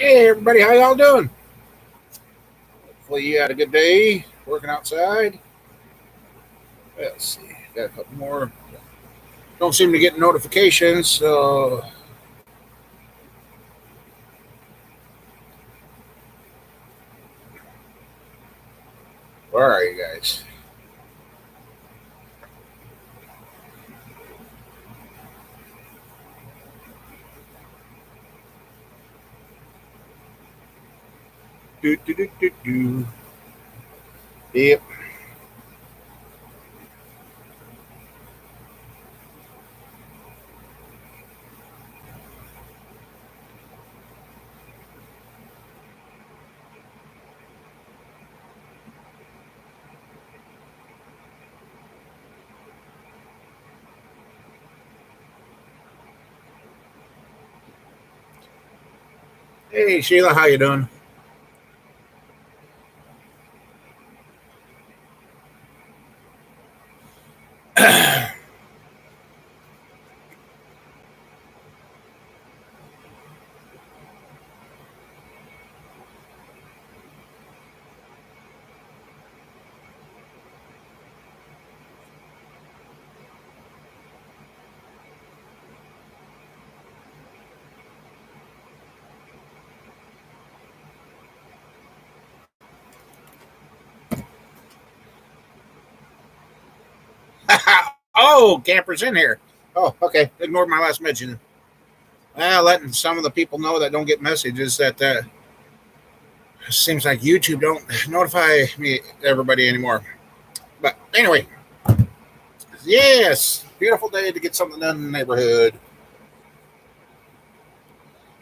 Hey everybody, how y'all doing? Hopefully you had a good day working outside. Let's see, got a couple more. Don't seem to get notifications, so where are you guys? Do do do do do. Yep. Hey Sheila, how you doing? Oh, campers in here. Oh, okay. Ignore my last mention. Well, letting some of the people know that don't get messages that seems like YouTube don't notify me everybody anymore. But anyway, yes, beautiful day to get something done in the neighborhood.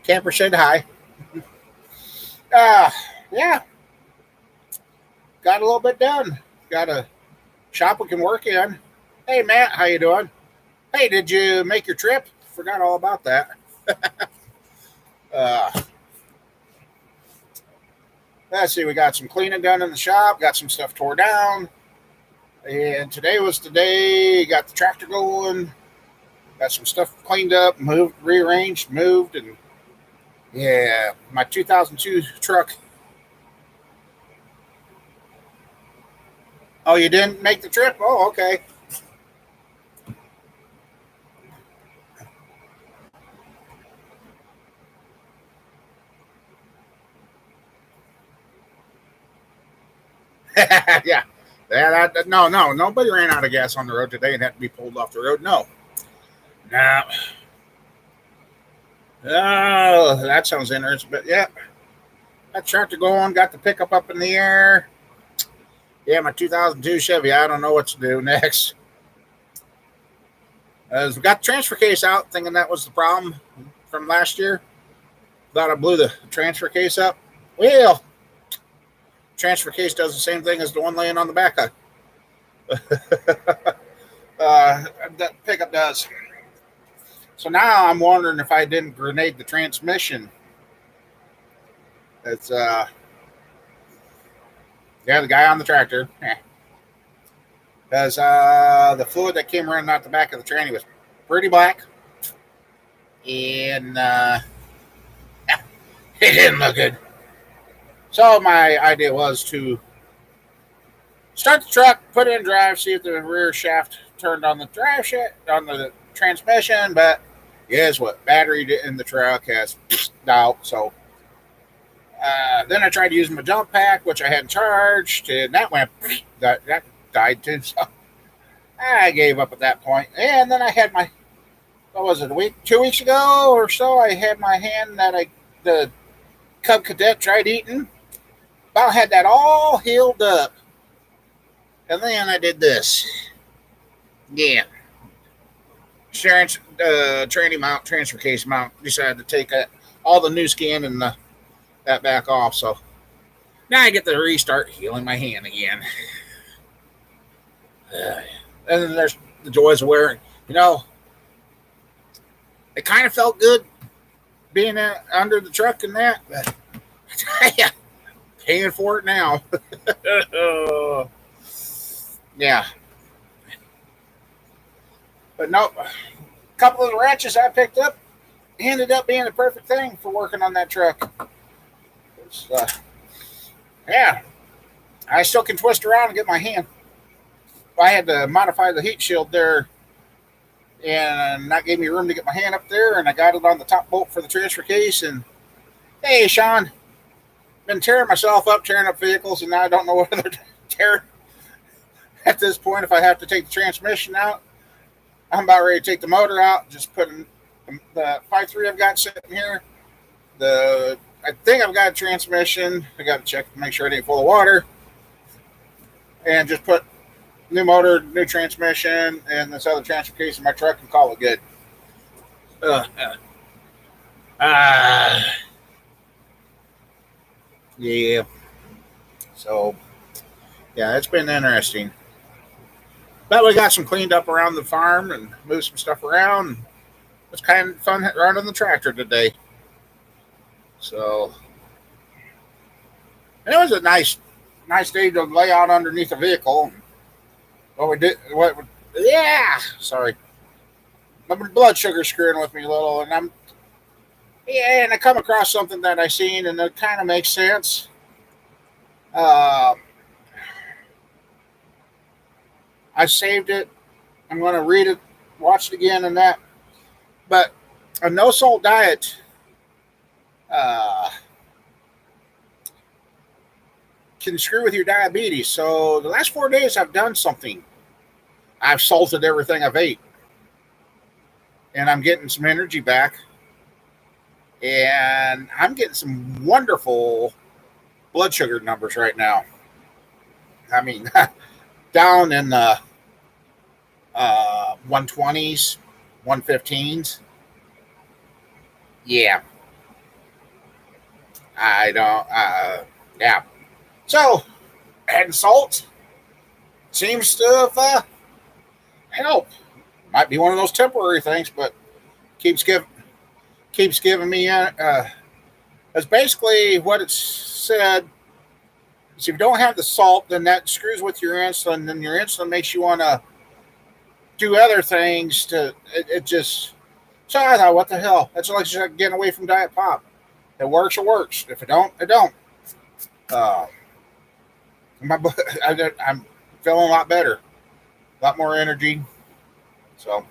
Camper said hi. Uh, yeah, got a little bit done. Got a shop we can work in. Hey Matt, how you doing? Hey, did you make your trip? Forgot all about that. Uh, let's see, we got some cleaning done in the shop. Got some stuff tore down, and today was the day. Got the tractor going. Got some stuff cleaned up, moved, rearranged, moved, and yeah, my 2002 truck. Oh, you didn't make the trip? Oh, okay. Yeah. Yeah, no, nobody ran out of gas on the road today and had to be pulled off the road. No, no. Oh, that sounds interesting. But yeah, got the tractor going, got the pickup up in the air. Yeah, my 2002 Chevy. I don't know what to do next. We got the transfer case out, thinking that was the problem from last year. Thought I blew the transfer case up. Well, transfer case does the same thing as the one laying on the back. That pickup does. So now I'm wondering if I didn't grenade the transmission. It's yeah, the guy on the tractor. Because the fluid that came running out the back of the tranny was pretty black, and it didn't look good. So my idea was to start the truck, put it in drive, see if the rear shaft turned on the drive shaft on the transmission. But guess what? Battery in the truck has out. So then I tried using my jump pack, which I hadn't charged, and that went that died too. So I gave up at that point. And then I had my what was it, a week, 2 weeks ago or so, I had my hand that the Cub Cadet tried eating. About had that all healed up. And then I did this. Yeah. Tranny mount, transfer case mount, decided to take all the new skin and that back off. So now I get to restart healing my hand again. And then there's the joys of wearing. You know, it kind of felt good being under the truck and that. But yeah, paying for it now. Yeah. But no, a couple of the ratchets I picked up ended up being the perfect thing for working on that truck. Yeah, I still can twist around and get my hand. I had to modify the heat shield there, and that gave me room to get my hand up there, and I got it on the top bolt for the transfer case. And hey, Sean, been tearing myself up, tearing up vehicles, and now I don't know whether to tear at this point if I have to take the transmission out. I'm about ready to take the motor out, just putting the 5.3 I've got sitting here. I think I've got a transmission. I got to check to make sure it ain't full of water. And just put new motor, new transmission, and this other transfer case in my truck and call it good. Yeah. So, yeah, it's been interesting. But we got some cleaned up around the farm and moved some stuff around. It's kind of fun running the tractor today. So, and it was a nice day to lay out underneath the vehicle. Sorry. My blood sugar's screwing with me a little, and and I come across something that I seen, and it kind of makes sense. I saved it. I'm going to read it, watch it again, and that. But a no salt diet can screw with your diabetes. So the last 4 days, I've done something. I've salted everything I've ate, and I'm getting some energy back, and I'm getting some wonderful blood sugar numbers right now. I mean, down in the 120s, 115s. Yeah. I don't, yeah. So, adding salt seems to have helped. Might be one of those temporary things, but keeps giving me, that's basically what it said. So if you don't have the salt, then that screws with your insulin, and your insulin makes you want to do other things it just. So I thought, what the hell? That's like just getting away from Diet Pop. It works, it works. If it don't, it don't. I'm feeling a lot better, a lot more energy. So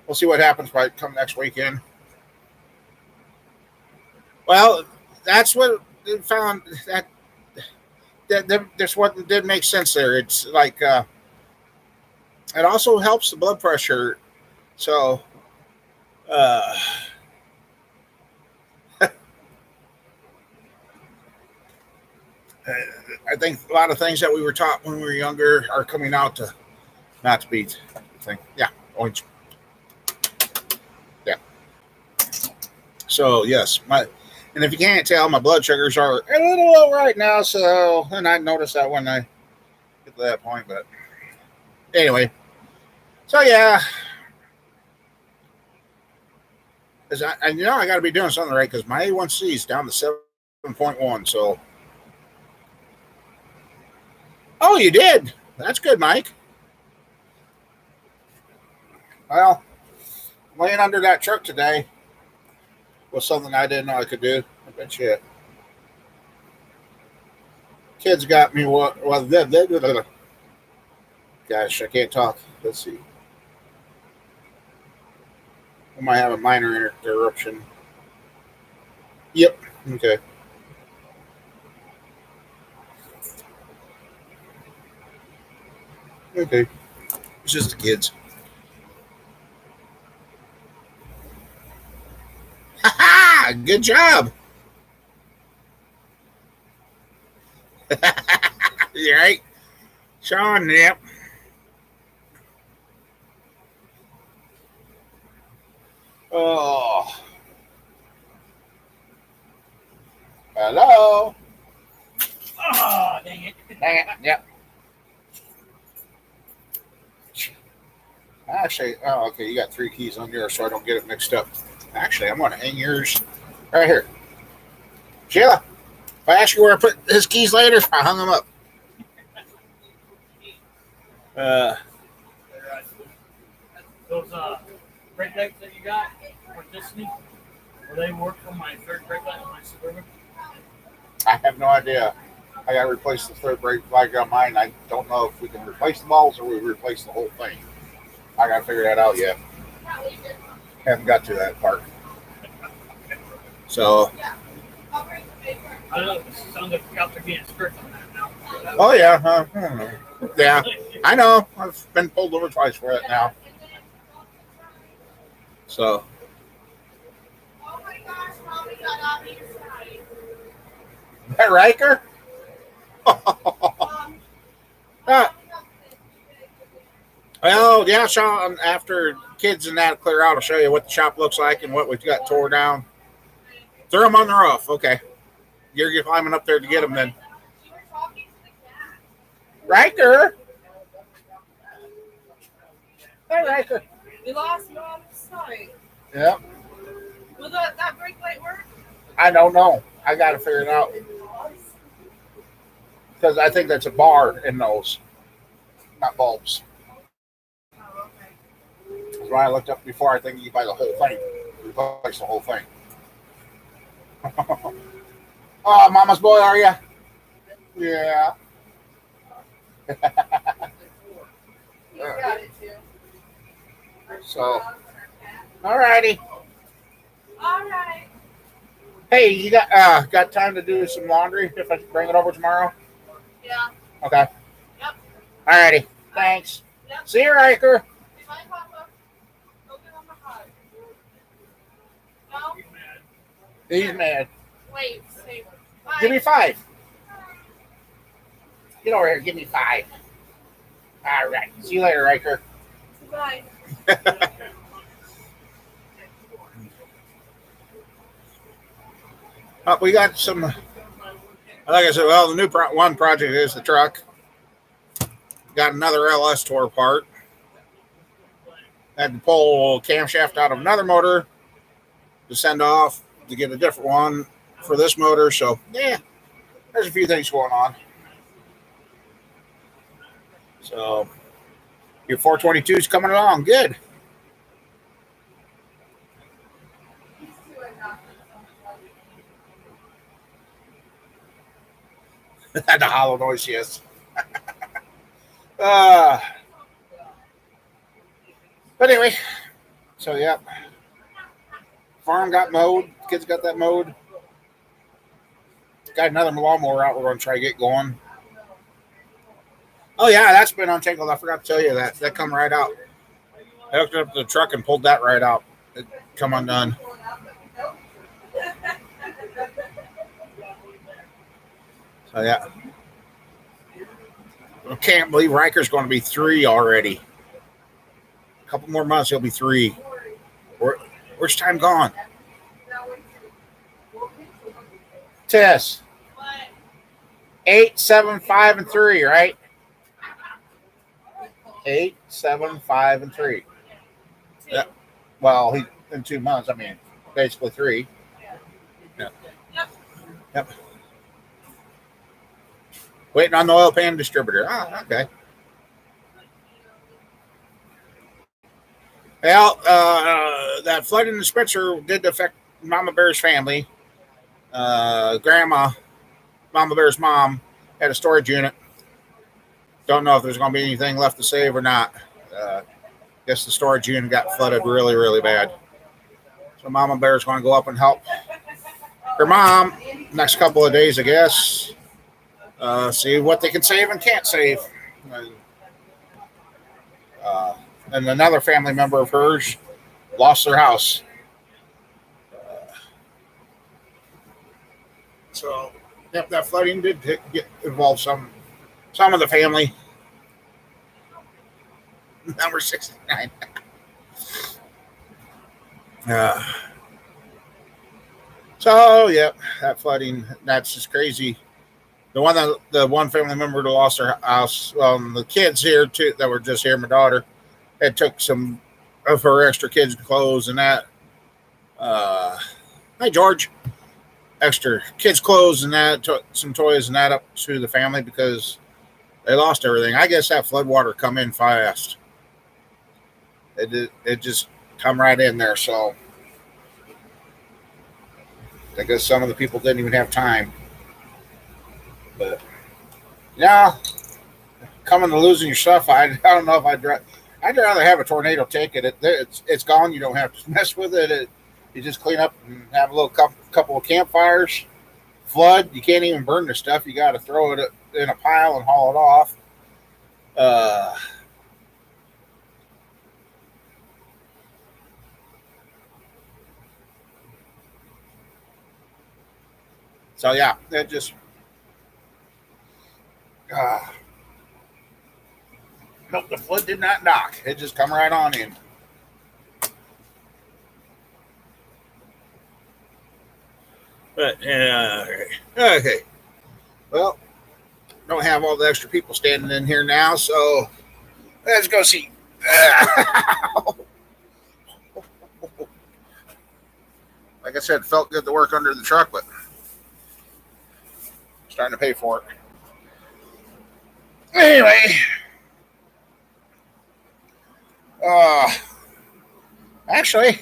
we'll see what happens by come next weekend. Well, that's what they found. That's what did make sense there. It's like it also helps the blood pressure. So I think a lot of things that we were taught when we were younger are coming out to not to be thing. Yeah, orange. Yeah. So yes, and if you can't tell, my blood sugars are a little low right now. So, and I noticed that when I get to that point. But anyway, so yeah, I got to be doing something right because my A1C is down to 7.1. So, oh, you did. That's good, Mike. Well, laying under that truck today was something I didn't know I could do. I bet you. Kids got me. Gosh, I can't talk. Let's see. I might have a minor interruption. Yep. Okay. Okay. It's just the kids. Ha ha! Good job. You right? Sean, yep. Oh. Hello. Oh, dang it. Dang it. Yep. Actually, oh, okay. You got 3 keys on yours, so I don't get it mixed up. Actually, I'm going to hang yours right here. Sheila, if I ask you where I put his keys later, I hung them up. Those brake lights that you got for Disney, will they work for my third brake light on my Suburban? I have no idea. I got to replace the third brake flag on mine. I don't know if we can replace the balls or we replace the whole thing. I got to figure that out yet. Haven't got to that part. So. I don't know. It sounds like cops are getting strict on that now. Oh yeah. Yeah. I know. I've been pulled over twice for it now. So. Oh my gosh, Mommy got on me tonight. That Riker? Well, yeah, Sean, after kids and that clear out, I'll show you what the shop looks like and what we've got tore down. Throw them on the roof. Okay. You're climbing up there to get them then. Riker? Hey, Riker. We lost Mom's sight. Yep. Will that brake light work? I don't know. I got to figure it out. Because I think that's a bar in those, not bulbs. Oh, okay. That's why I looked up before. I think you buy the whole thing. Replace the whole thing. Oh, mama's boy, are you? Yeah. You got it too. So, alrighty. All right. Hey, you got time to do some laundry if I bring it over tomorrow? Yeah. Okay. Yep. Alrighty. Thanks. Yep. See you, Riker. Say bye, Papa. Go give him a hug. No? He's mad. Wait. Say bye. Give me 5. Get over here. Give me 5. All right. See you later, Riker. Bye. We got some. Like I said, well, the new one project is the truck. Got another LS tore apart. Had to pull camshaft out of another motor to send off to get a different one for this motor. So, yeah, there's a few things going on. So, your 422 is coming along. Good. The hollow noise, yes. But anyway, so yeah. Farm got mowed. Kids got that mowed. Got another lawnmower out we're going to try to get going. Oh, yeah, that's been untangled. I forgot to tell you that. That come right out. I hooked it up to the truck and pulled that right out. It come undone. So, yeah. I can't believe Riker's going to be 3 already. A couple more months, he'll be 3. Where's time gone? Tess. 8, 7, 5, and 3, right? 8, 7, 5, and 3. Yeah. Well, he in 2 months. I mean, basically 3. Yeah. Yep. Waiting on the oil pan distributor. Ah, okay. Well, that flood in the Spitzer did affect Mama Bear's family. Grandma, Mama Bear's mom, had a storage unit. Don't know if there's going to be anything left to save or not. Guess the storage unit got flooded really, really bad. So Mama Bear's going to go up and help her mom next couple of days, I guess. See what they can save and can't save. And another family member of hers lost their house. So, yep, that flooding did get involve some of the family. Number 69. So, yep, that flooding, that's just crazy. The one family member that lost their house, the kids here too that were just here, my daughter, had took some of her extra kids' clothes and that. Hi, George. Extra kids' clothes and that, took some toys and that up to the family because they lost everything. I guess that flood water come in fast. It just come right in there. So I guess some of the people didn't even have time. Yeah, coming to losing your stuff, I don't know if I'd rather have a tornado take it. It's gone. You don't have to mess with it. You just clean up and have a little couple of campfires. Flood, you can't even burn the stuff. You got to throw it in a pile and haul it off. Uh, so yeah, it just uh, nope. The flood did not knock. It just come right on in. But okay. Well, don't have all the extra people standing in here now, so let's go see. Like I said, felt good to work under the truck, but starting to pay for it. Anyway, actually,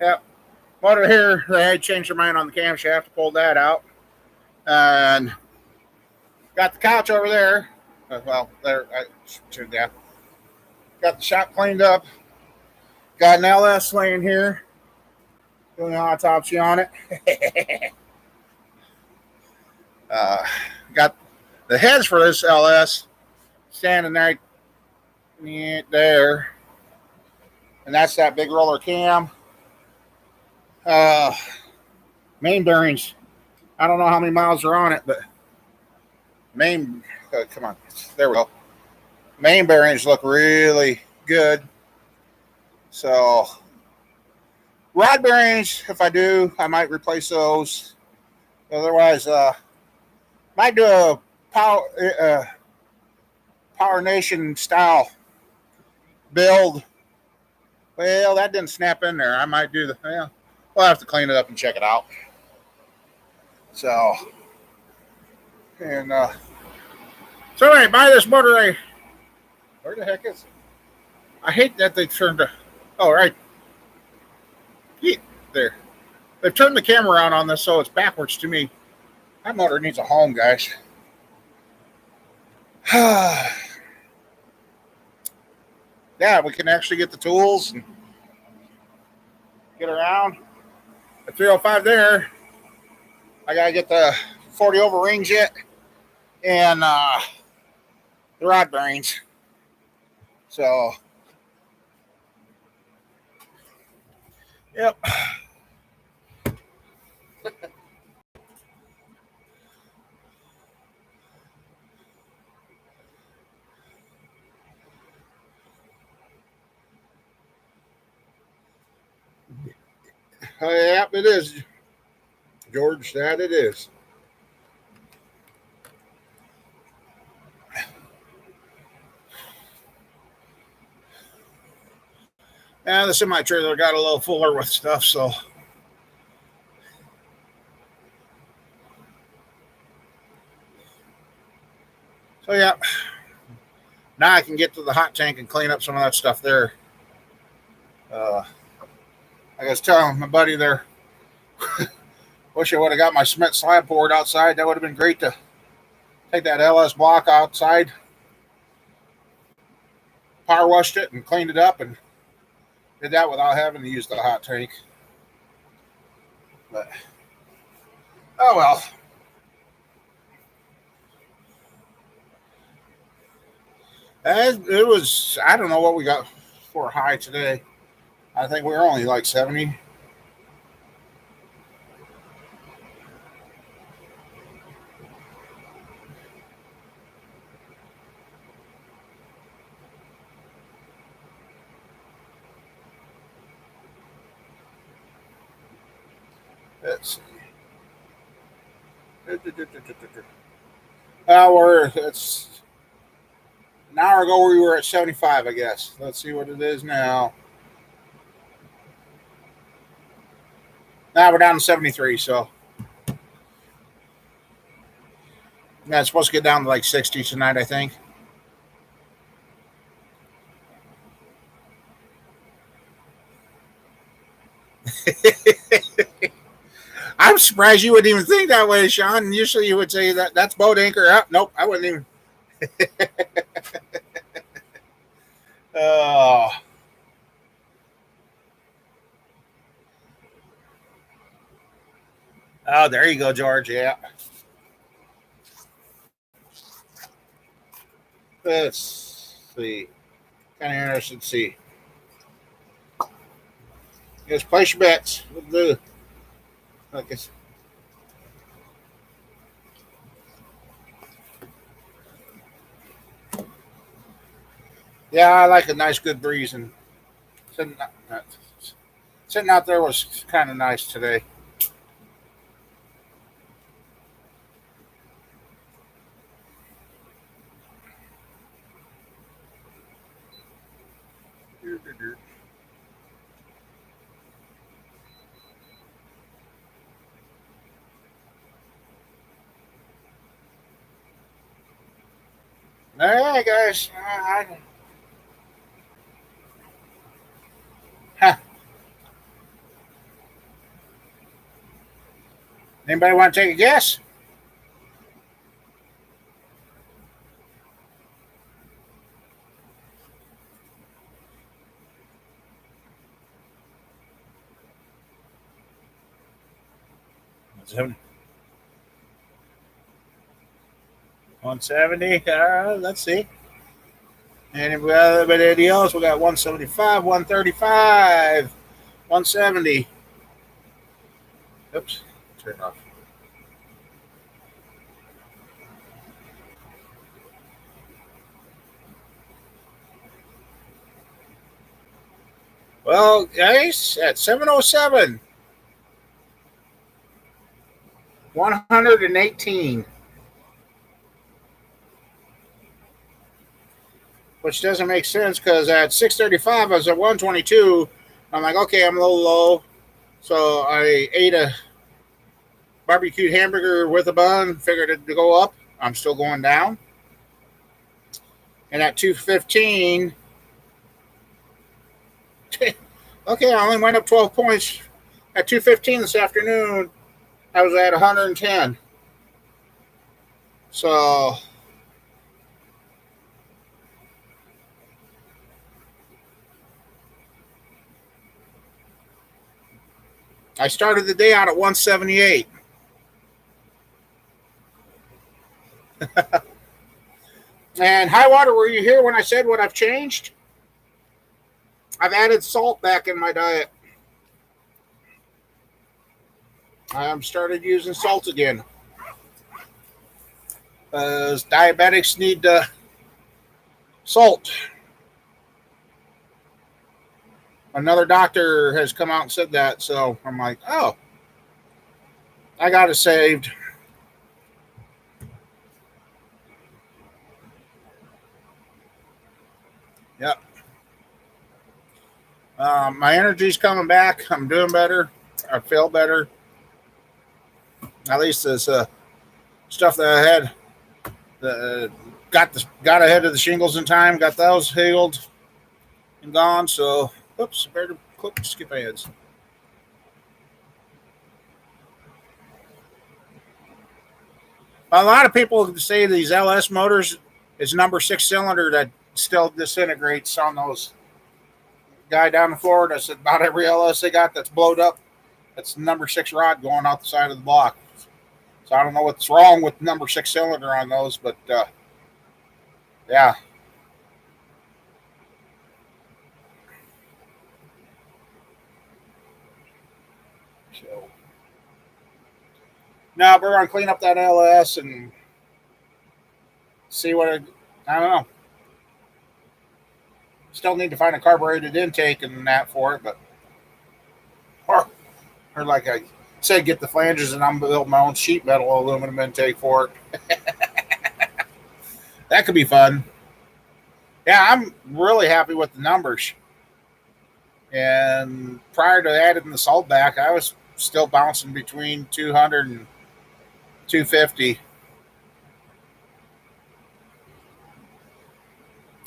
yeah, motor here, they had changed their mind on the camshaft, pulled that out, and got the couch over there. Well, there, yeah. Got the shop cleaned up. Got an LS laying here, doing an autopsy on it. Got the heads for this LS standing right there, and that's that big roller cam. Main bearings. I don't know how many miles are on it, but come on, there we go. Main bearings look really good. So rod bearings, if I do, I might replace those. Otherwise, might do a Power Nation style build. Well, that didn't snap in there. I might do we'll have to clean it up and check it out. So, and so anyway, buy this motor. Where the heck is it? I hate that they turned the. Oh, right. There. They've turned the camera around on this so it's backwards to me. That motor needs a home, guys. Yeah, we can actually get the tools and get around. The 305 there. I gotta get the 40 over rings yet, and the rod bearings. So, yep. Yep, it is, George. That it is. And the semi trailer got a little fuller with stuff, so. So, yeah. Now I can get to the hot tank and clean up some of that stuff there. I was telling my buddy there, wish I would have got my cement slab poured outside. That would have been great to take that LS block outside, power washed it, and cleaned it up, and did that without having to use the hot tank. But, oh well. It was, I don't know what we got for a high today. I think we were only like 70. Let's see. It's an hour ago we were at 75, I guess. Let's see what it is now. Now we're down to 73, so. Yeah, it's supposed to get down to like 60 tonight, I think. I'm surprised you wouldn't even think that way, Sean. Usually you would say that's boat anchor up. Nope, I wouldn't even. Oh, oh, there you go, George. Yeah. Let's see. Kind of interested to see. Just place your bets. We'll do. I guess. Yeah, I like a nice, good breeze, and sitting, sitting out there was kind of nice today. All right, guys. Huh. Anybody want to take a guess? Seven. 170. Let's see. Anybody else? We got 175, 135, 170. Oops. Turn it off. Well, guys, at 707, 118. Which doesn't make sense because at 635 I was at 122. I'm like, okay, I'm a little low. So I ate a barbecued hamburger with a bun, figured it to go up. I'm still going down. And at 215, okay, I only went up 12 points. At 215 this afternoon, I was at 110. So I started the day out at 178. And high water, were you here when I said what I've changed? I've added salt back in my diet. I've started using salt again. Diabetics need salt. Another doctor has come out and said that, so I'm like, oh, I got it saved. Yep. My energy's coming back. I'm doing better. I feel better. At least this stuff that I had got ahead of the shingles in time. Got those healed and gone. So, oops, better skip aheads. A lot of people say these LS motors is number 6 cylinder that still disintegrates on those. Guy down in Florida said about every LS they got that's blowed up, that's number 6 rod going out the side of the block. So I don't know what's wrong with number 6 cylinder on those, but yeah. So now we're gonna clean up that LS and see what I don't know. Still need to find a carbureted intake and that for it, but or like I said, get the flanges and I'm building my own sheet metal aluminum intake for it. That could be fun. Yeah, I'm really happy with the numbers. And prior to adding the salt back, I was still bouncing between 200 and 250.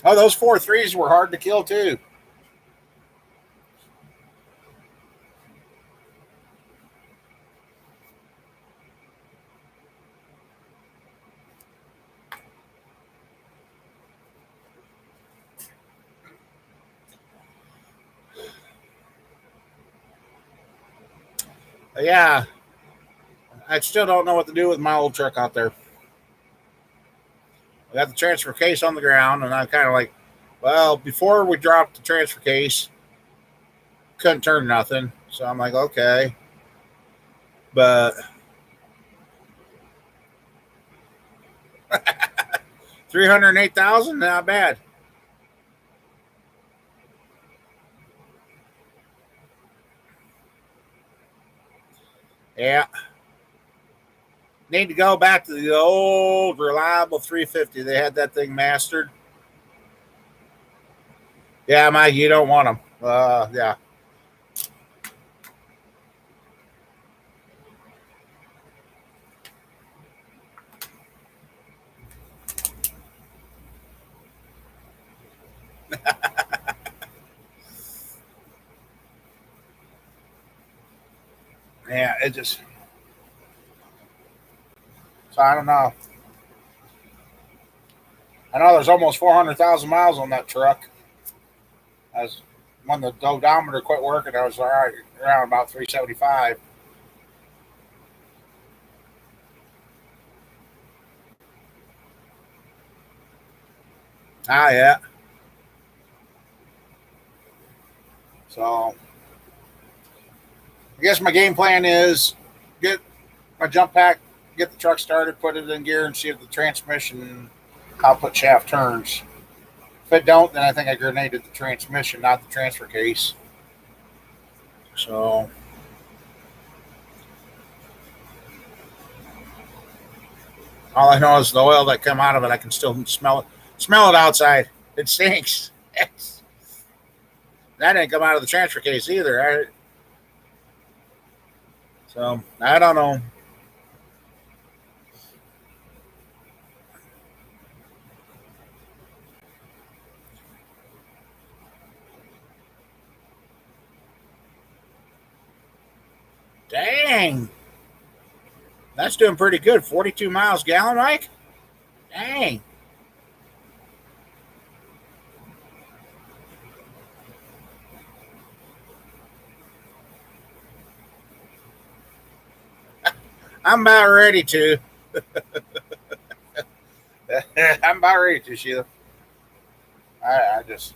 Oh, those 4.3s were hard to kill too. Yeah, I still don't know what to do with my old truck out there. I got the transfer case on the ground, and I'm kind of like, well, before we dropped the transfer case, couldn't turn nothing. So I'm like, okay, but 308,000, not bad. Yeah, need to go back to the old reliable 350. They had that thing mastered. Yeah, Mike, you don't want them. Yeah. Yeah, it just. So I don't know. I know there's almost 400,000 miles on that truck. As when the odometer quit working, I was all right around about 375. Ah, yeah. So I guess my game plan is get my jump pack, get the truck started, put it in gear, and see if the transmission output shaft turns. If it don't, then I think I grenaded the transmission, not the transfer case. So all I know is the oil that come out of it, I can still smell it. Smell it outside. It stinks. That didn't come out of the transfer case either. So I don't know. Dang, that's doing pretty good. 42 miles gallon, Mike. Dang. I'm about ready to. I'm about ready to, Sheila. I just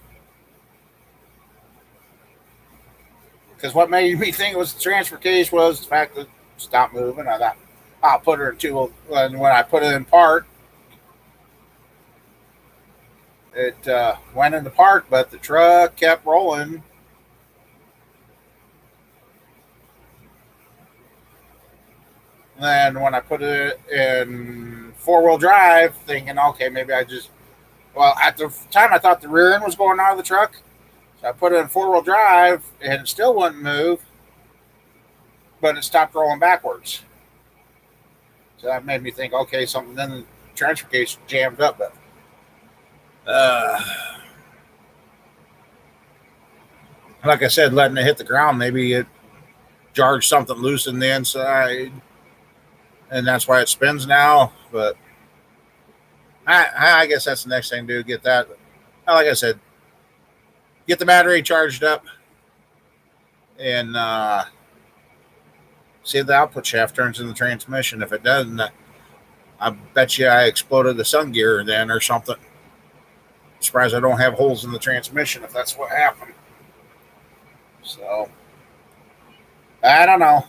because what made me think it was the transfer case was the fact that it stopped moving. I thought I'll put her in two. And when I put it in park, it went in the park, but the truck kept rolling. And then when I put it in four-wheel drive, thinking, okay, maybe I just well at the time I thought the rear end was going out of the truck, so I put it in four-wheel drive, and it still wouldn't move, but it stopped rolling backwards. So that made me think, okay, something then the transfer case jammed up. But uh, like I said, letting it hit the ground, maybe it jarred something loose in the inside, and that's why it spins now. But I guess that's the next thing to do, get that. Like I said, get the battery charged up and see if the output shaft turns in the transmission. If it doesn't, I bet you I exploded the sun gear then or something. Surprised I don't have holes in the transmission if that's what happened. So I don't know.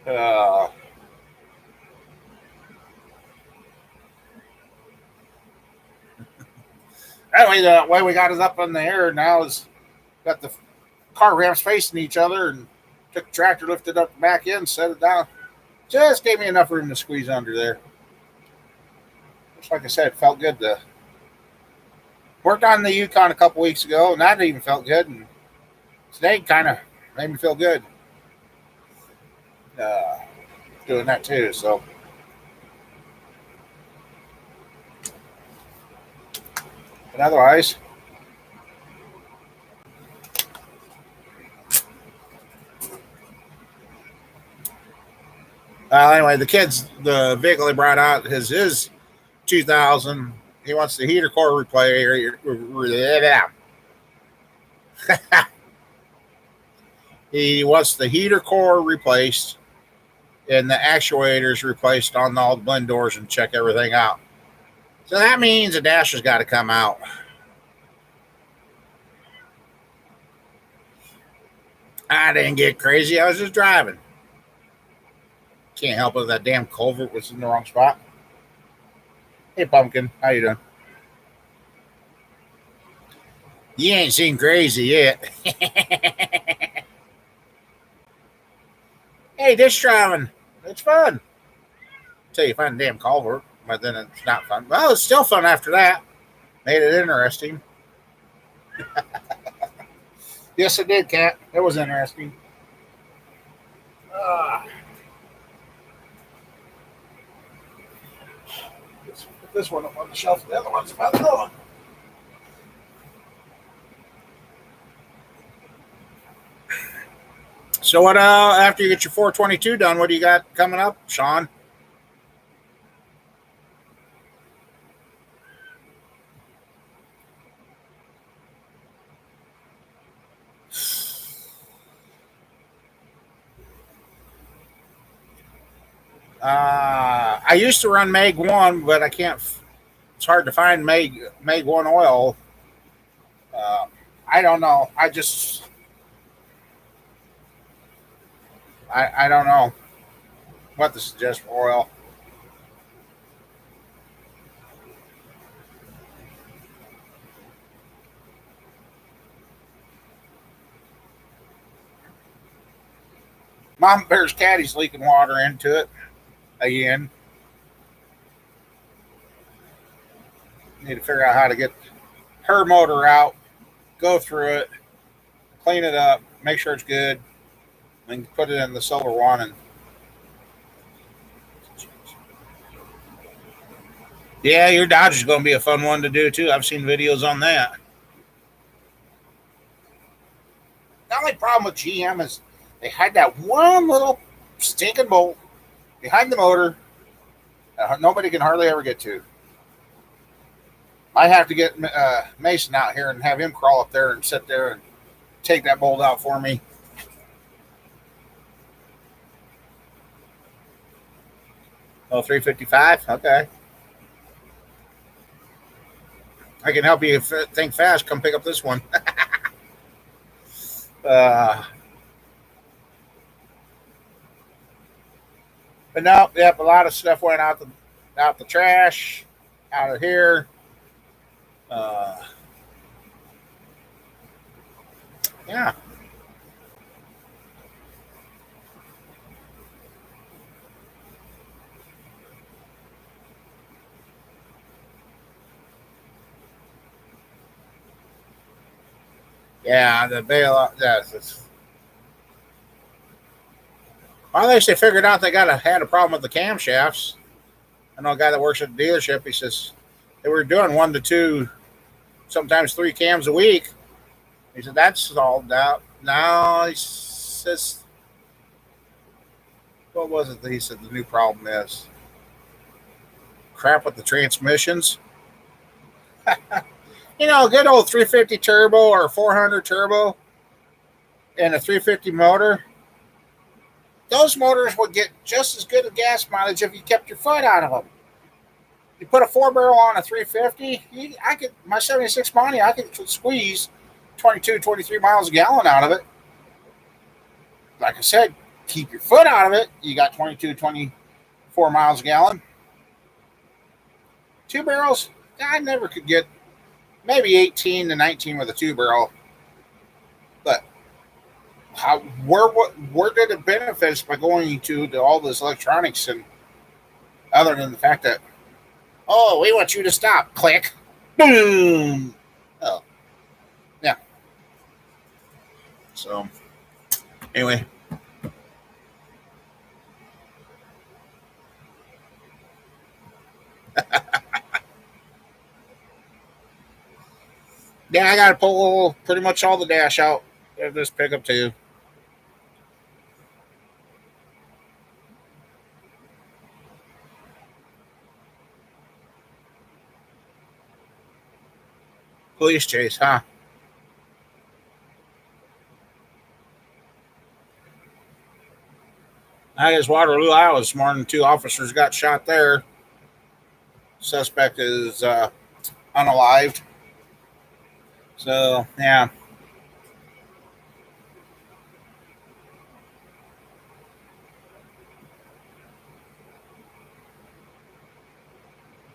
uh, anyway, the way we got it up in the air now is got the car ramps facing each other and took the tractor, lifted up the back end, set it down. Just gave me enough room to squeeze under there. Just like I said, it felt good to worked on the Yukon a couple weeks ago, and that even felt good. And today kind of made me feel good uh, doing that too. So, but otherwise, anyway, the kids, the vehicle they brought out is 2000. He wants the heater core replay. He wants the heater core replaced and the actuators replaced on all the blend doors and check everything out. So that means the dasher's got to come out. I didn't get crazy. I was just driving. Can't help it. That damn culvert was in the wrong spot. Hey, Pumpkin. How you doing? You ain't seen crazy yet. Hey, dish driving. It's fun. Until you find a damn culvert, but then it's not fun. Well, it's still fun after that. Made it interesting. Yes, it did, Cat. It was interesting. Let's put this one up on the shelf. The other one's about to go on. So what? After you get your 422 done, what do you got coming up, Sean? I used to run Meg 1, but I can't. It's hard to find Meg 1 oil. I don't know. I don't know what to suggest for oil. Mom Bear's caddy's leaking water into it again. Need to figure out how to get her motor out, go through it, clean it up, make sure it's good, and put it in the silver one. And yeah, your Dodge is going to be a fun one to do too. I've seen videos on that. The only problem with GM is they had that one little stinking bolt behind the motor that nobody can hardly ever get to. I have to get Mason out here and have him crawl up there and sit there and take that bolt out for me. Oh, 355? Okay. I can help you think fast. Come pick up this one. But no, yep, a lot of stuff went out the trash, out of here. Yeah. Yeah, the bailout. That's well, at least they figured out they had a problem with the camshafts. I know a guy that works at the dealership. He says they were doing 1 to 2, sometimes 3 cams a week. He said that's solved out. Now he says, what was it that he said the new problem is? Crap with the transmissions. You know, a good old 350 turbo or 400 turbo and a 350 motor. Those motors would get just as good a gas mileage if you kept your foot out of them. You put a 4-barrel on a 350, my 76 Monty, I could squeeze 22, 23 miles a gallon out of it. Like I said, keep your foot out of it. You got 22, 24 miles a gallon. 2 barrels, I never could get maybe 18 to 19 with a 2-barrel. But where did it benefit us by going to all this electronics, and other than the fact that, oh, we want you to stop, click, boom. Oh, yeah. So anyway, yeah, I got to pull pretty much all the dash out of this pickup too. Police chase, huh? I guess Waterloo, Iowa this morning. 2 officers got shot there. Suspect is unalived. So, yeah.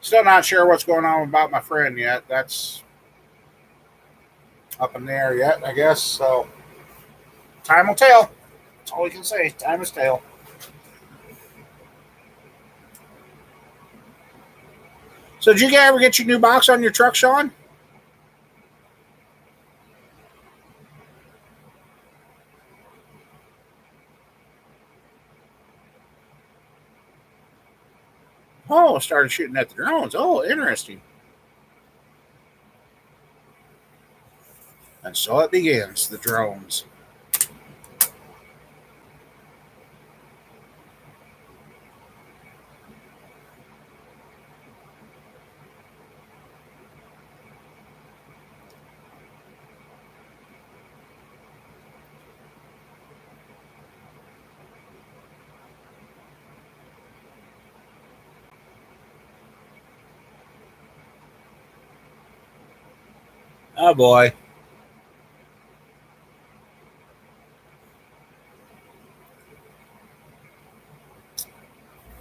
Still not sure what's going on about my friend yet. That's up in the air yet, I guess. So, time will tell. That's all we can say. Time is tell. So, did you ever get your new box on your truck, Sean? Oh, started shooting at the drones. Oh, interesting. And so it begins. The drones. Oh boy.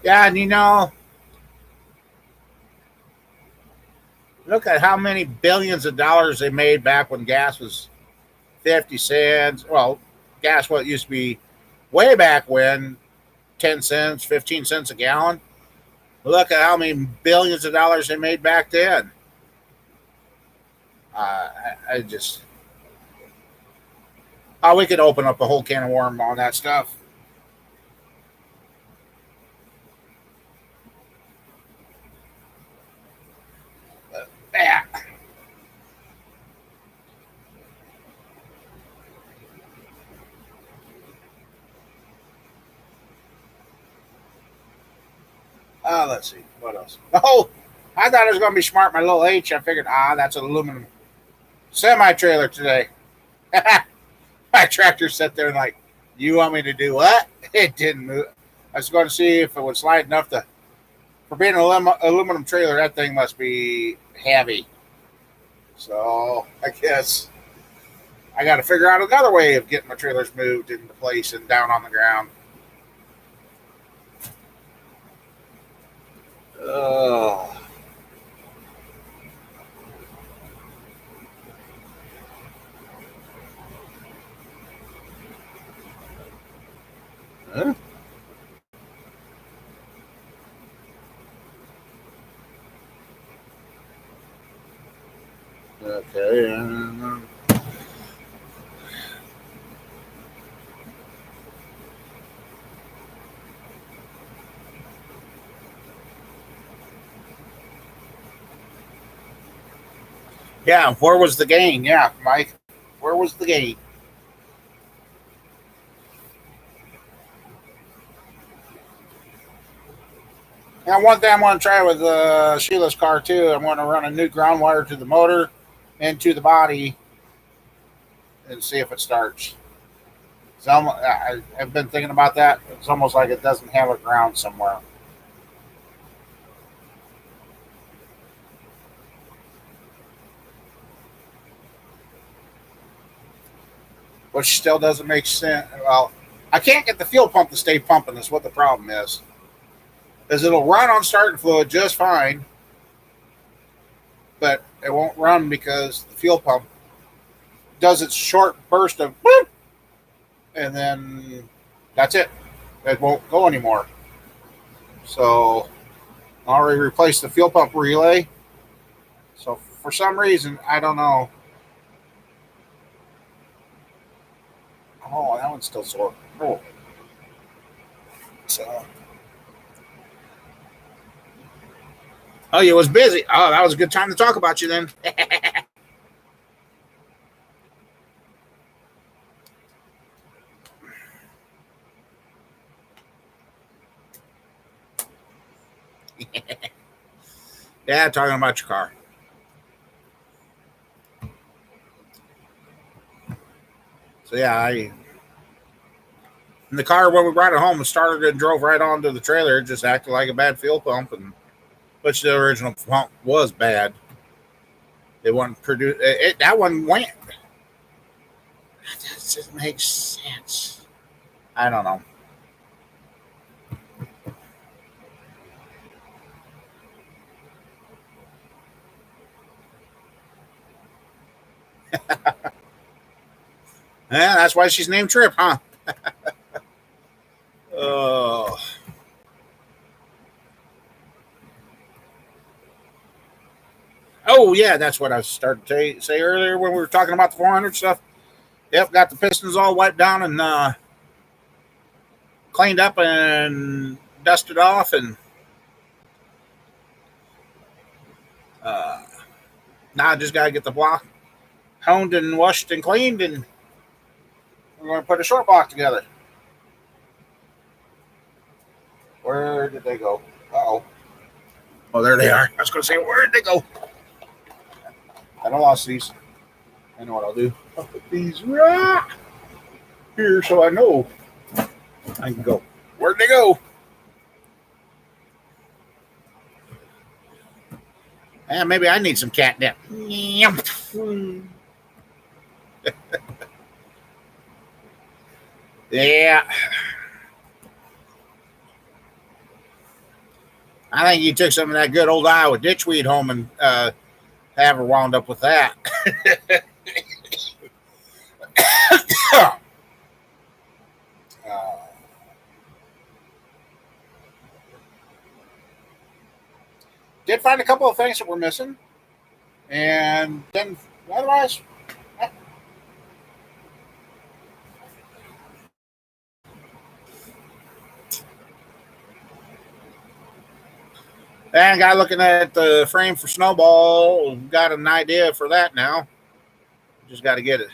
Yeah, and look at how many billions of dollars they made back when gas was 50 cents. Well, gas, what used to be way back when, 10 cents, 15 cents a gallon. Look at how many billions of dollars they made back then. I just, oh, we could open up a whole can of worm on that stuff. Yeah. Let's see. What else? Oh, I thought it was going to be smart, my little H. I figured, that's an aluminum semi trailer today. My tractor sat there and like, you want me to do what? It didn't move. I was going to see if it would slide enough to. For being an aluminum trailer, that thing must be heavy. So I guess I got to figure out another way of getting my trailers moved into place and down on the ground. Oh. Huh? Okay. Yeah, where was the gain? Yeah, Mike, where was the gain? Now, one thing I'm going to try with Sheila's car too, I'm going to run a new ground wire to the motor and to the body and see if it starts. So I've been thinking about that. It's almost like it doesn't have a ground somewhere, which still doesn't make sense. Well, I can't get the fuel pump to stay pumping. Is what the problem is. Is it'll run on starting fluid just fine, but it won't run because the fuel pump does its short burst of boop, and then that's it. It won't go anymore. So I already replaced the fuel pump relay. So for some reason, I don't know. Oh, that one's still sore. Oh, so. Oh, you was busy. Oh, that was a good time to talk about you then. Yeah, talking about your car. So yeah, And the car, when we brought it home, started and drove right onto the trailer. It just acted like a bad fuel pump, and which the original pump was bad. It wasn't produce it. That one went. That doesn't make sense. I don't know. Yeah, that's why she's named Trip, huh? Oh. Oh yeah, that's what I started to say earlier when we were talking about the 400 stuff. Yep, got the pistons all wiped down and cleaned up and dusted off, and uh, now I just gotta get the block honed and washed and cleaned, and we're gonna put a short block together. Where did they go? Uh-oh. Oh, there they are. I was gonna say, where did they go? I don't lost these. I know what I'll do. I'll put these right here so I know I can go. Where'd they go? Maybe I need some catnip. Yeah. I think you took some of that good old Iowa ditchweed home and have her wound up with that. Did find a couple of things that were missing, and then otherwise, and got looking at the frame for Snowball. Got an idea for that now. Just got to get it.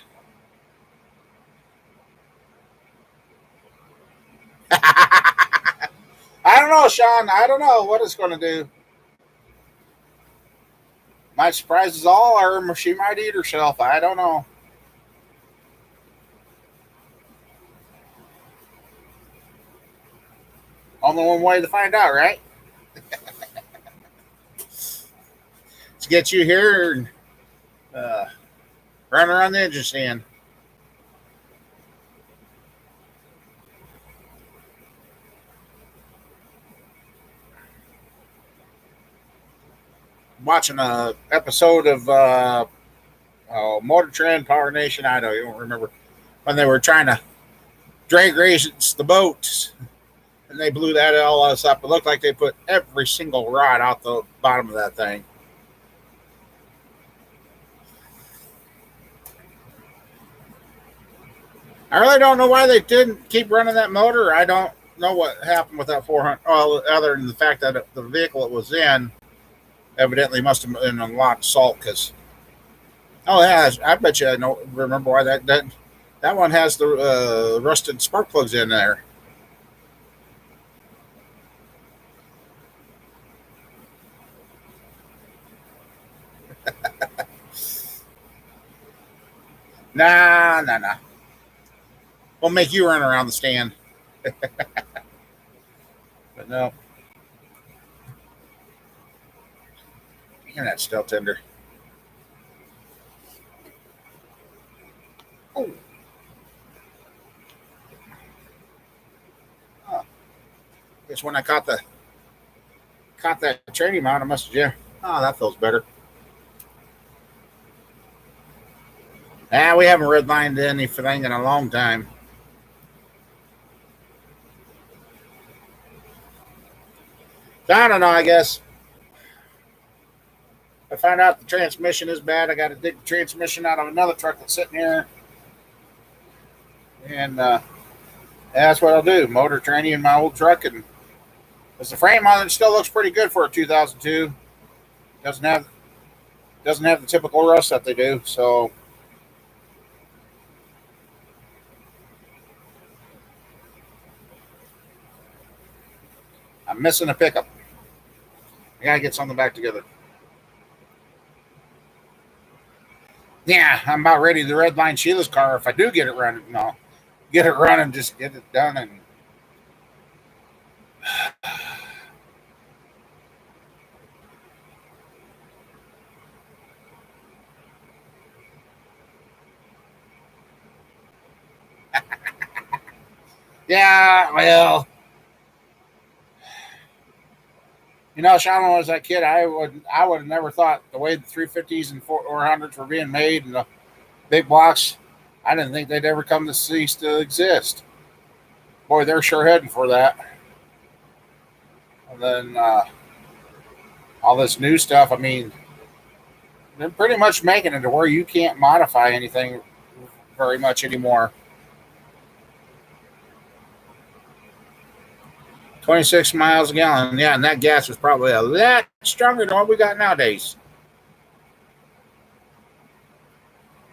I don't know, Sean. I don't know what it's going to do. Might surprise us all, or she might eat herself. I don't know. Only one way to find out, right? To get you here and run around the engine stand. Watching a episode of Motor Trend, Power Nation. I don't remember when they were trying to drag race the boats, and they blew that all us up. It looked like they put every single rod out the bottom of that thing. I really don't know why they didn't keep running that motor. I don't know what happened with that 400, other than the fact that the vehicle it was in evidently must have been a lot of salt. Because, oh yeah, I bet you I don't remember why that one has the rusted spark plugs in there. Nah. We'll make you run around the stand. But no. Damn, that's still tender. Oh. Guess when I caught that training mount, I must have, yeah. Oh, that feels better. We haven't redlined anything in a long time. I don't know, I guess. I found out the transmission is bad. I got to dig the transmission out of another truck that's sitting here. And that's what I'll do. Motor training in my old truck. And because the frame on it still looks pretty good for a 2002. Doesn't have the typical rust that they do. So I'm missing a pickup. I gotta get something back together. Yeah, I'm about ready to redline Sheila's car if I do get it running. No, get it running, just get it done, and yeah, well, Sean, when I was that kid, I would have never thought the way the 350s and 400s were being made and the big blocks, I didn't think they'd ever come to cease to exist. Boy, they're sure heading for that. And then all this new stuff. I mean, they're pretty much making it to where you can't modify anything very much anymore. 26 miles a gallon. Yeah, and that gas was probably a lot stronger than what we got nowadays.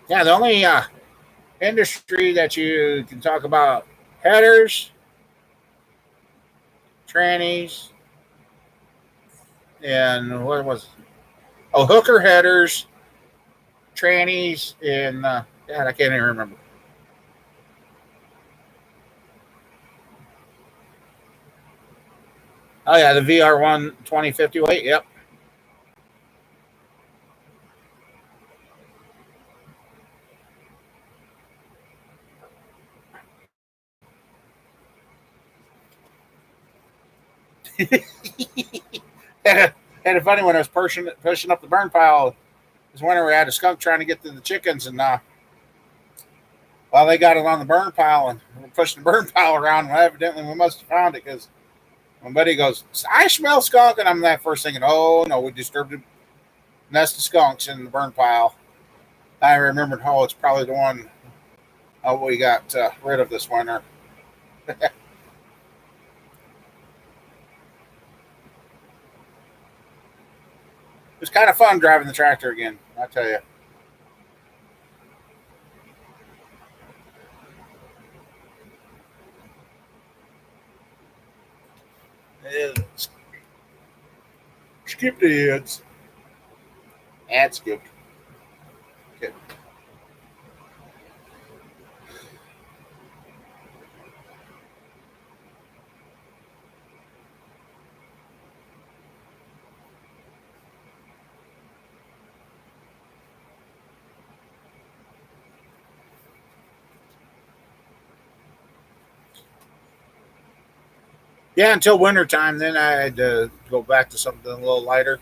Yeah, the only industry that you can talk about headers, trannies, and what was hooker headers, trannies, and God, I can't even remember. Oh yeah, the VR1 2050 weight. Yep. And it's funny when I was pushing up the burn pile this winter, we had a skunk trying to get to the chickens, and they got it on the burn pile, and we're pushing the burn pile around. And evidently, we must have found it because my buddy goes, "I smell skunk," and I'm that first thinking, "Oh no, we disturbed a nest of skunks in the burn pile." I remembered, oh, it's probably the one we got rid of this winter. It was kind of fun driving the tractor again, I tell you. Skip the ads. Ad skipped. Okay. Yeah, until winter time. Then I had to go back to something a little lighter.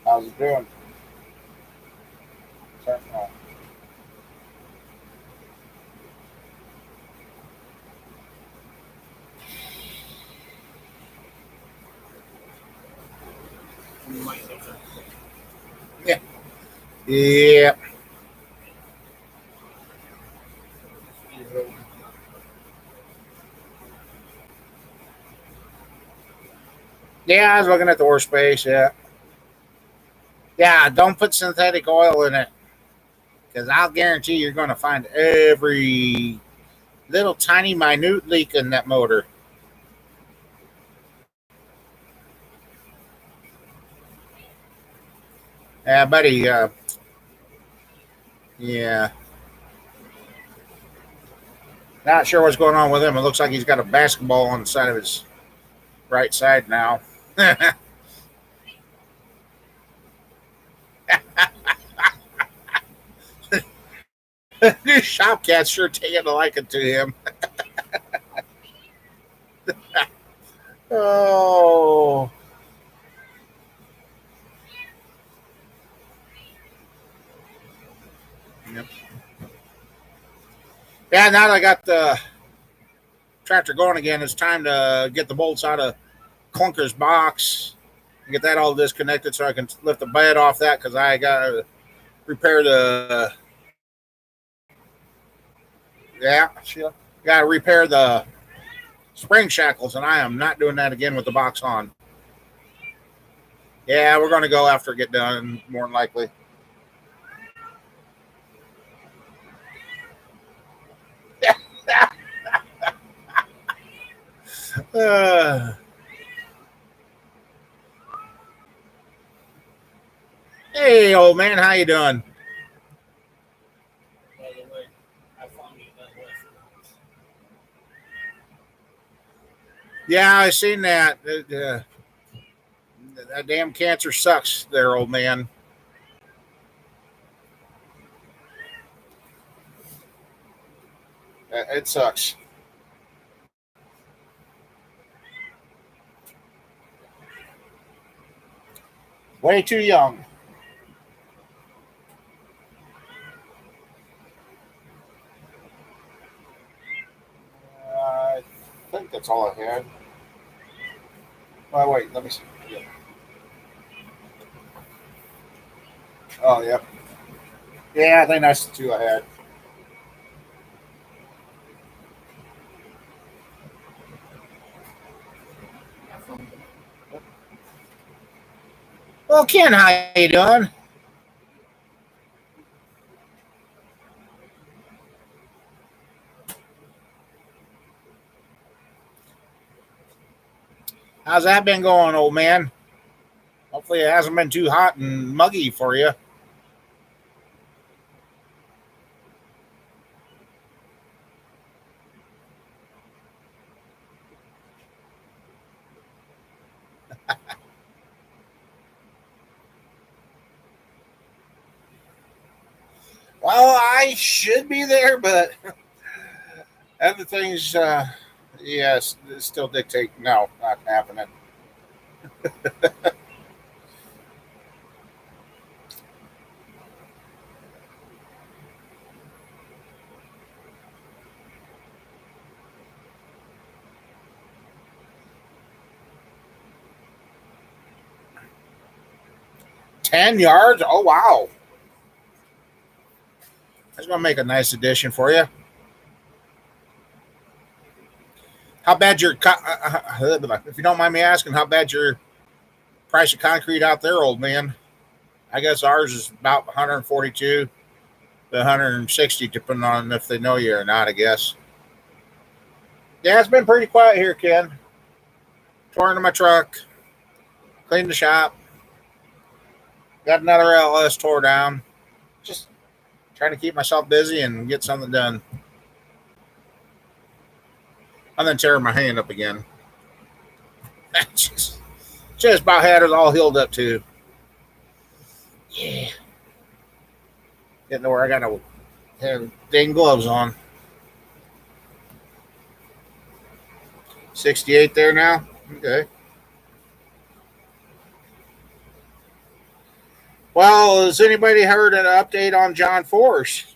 How's it doing? Yeah. Yeah. Yeah, I was looking at the horse space. Yeah. Yeah, don't put synthetic oil in it because I'll guarantee you're going to find every little tiny minute leak in that motor. Yeah, buddy. Yeah. Not sure what's going on with him. It looks like he's got a basketball on the side of his right side now. New shop cat's sure taking a liking to him. Oh. Yep. Yeah, now that I got the tractor going again, it's time to get the bolts out of Clunker's box and get that all disconnected so I can lift the bed off that because I got to repair the got to repair the spring shackles, and I am not doing that again with the box on. Yeah, we're going to go after it get done, more than likely. Hey, old man, how you doing? By the way, I found you that list. Yeah, I seen that. That damn cancer sucks there, old man. It sucks. Way too young. I think that's all I had. Oh, wait, let me see. Yeah. Oh, yeah. Yeah, I think that's the two I had. Well, Ken, how you doing? How's that been going, old man? Hopefully it hasn't been too hot and muggy for you. Well, I should be there, but other things, yes, still dictate no, not happening. 10 yards? Oh, wow. That's going to make a nice addition for you. How bad if you don't mind me asking, how bad your price of concrete out there, old man? I guess ours is about 142 to 160, depending on if they know you or not, I guess. Yeah, it's been pretty quiet here, Ken. Tore into my truck, cleaned the shop, got another LS tore down. Just trying to keep myself busy and get something done. I'm then tearing my hand up again. just about had it all healed up too. Yeah. Getting to where I got to have dang gloves on. 68 there now? Okay. Well, has anybody heard an update on John Force?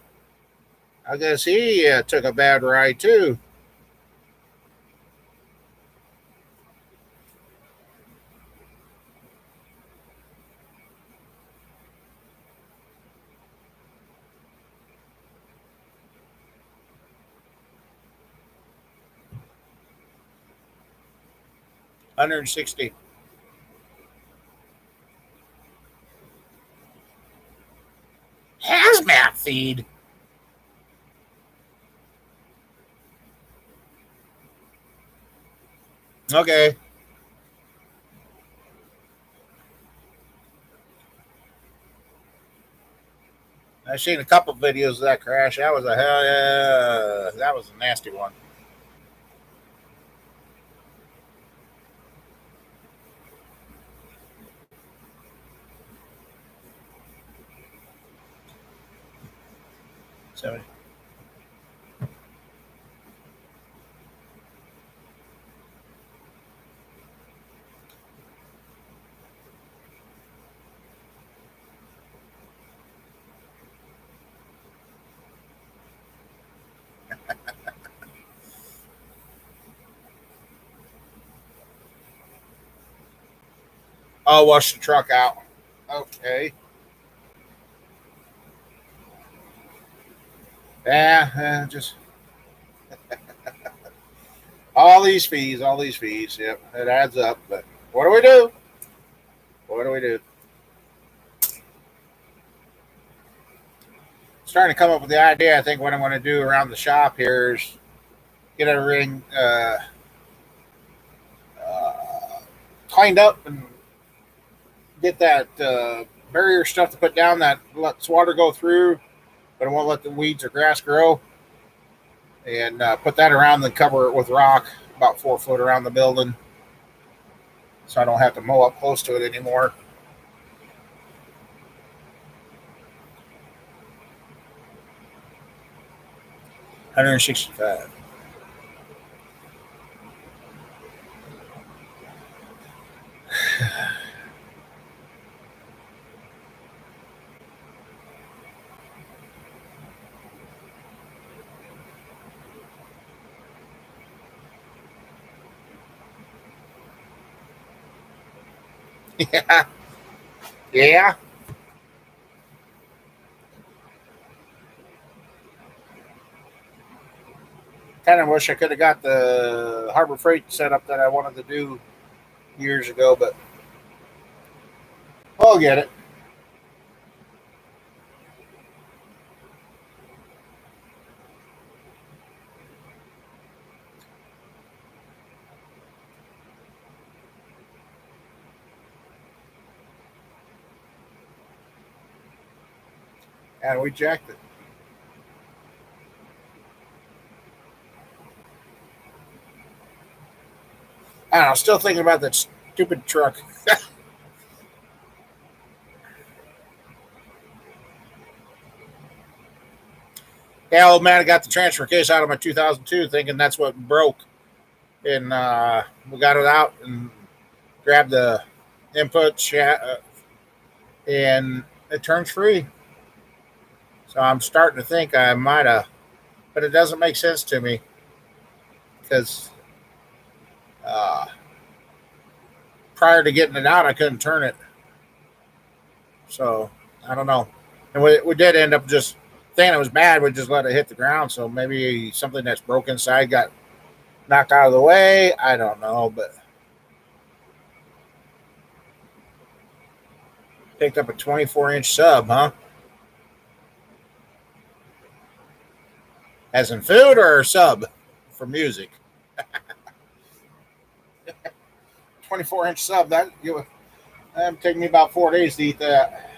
I guess he took a bad ride too. $160. Hazmat feed. Okay. I've seen a couple of videos of that crash. That was a hell yeah. That was a nasty one. So Oh, wash the truck out. Okay. Yeah, just all these fees, all these fees. Yep, it adds up. But what do we do? What do we do? Starting to come up with the idea. I think what I'm going to do around the shop here is get everything uh, cleaned up and get that barrier stuff to put down that lets water go through, but I won't let the weeds or grass grow. And put that around and cover it with rock about 4 foot around the building, so I don't have to mow up close to it anymore. 165. Yeah, yeah. Kind of wish I could have got the Harbor Freight setup that I wanted to do years ago, but I'll get it. And we jacked it. I don't know. Still thinking about that stupid truck. Yeah, old man, I got the transfer case out of my 2002, thinking that's what broke, and we got it out and grabbed the input, and it turns free. So I'm starting to think I might have, but it doesn't make sense to me because uh, prior to getting it out, I couldn't turn it. So I don't know. And we did end up just thinking it was bad. We just let it hit the ground. So maybe something that's broke inside got knocked out of the way. I don't know, but picked up a 24-inch sub, huh? As in food or sub for music? 24-inch sub. That'd take me about 4 days to eat that.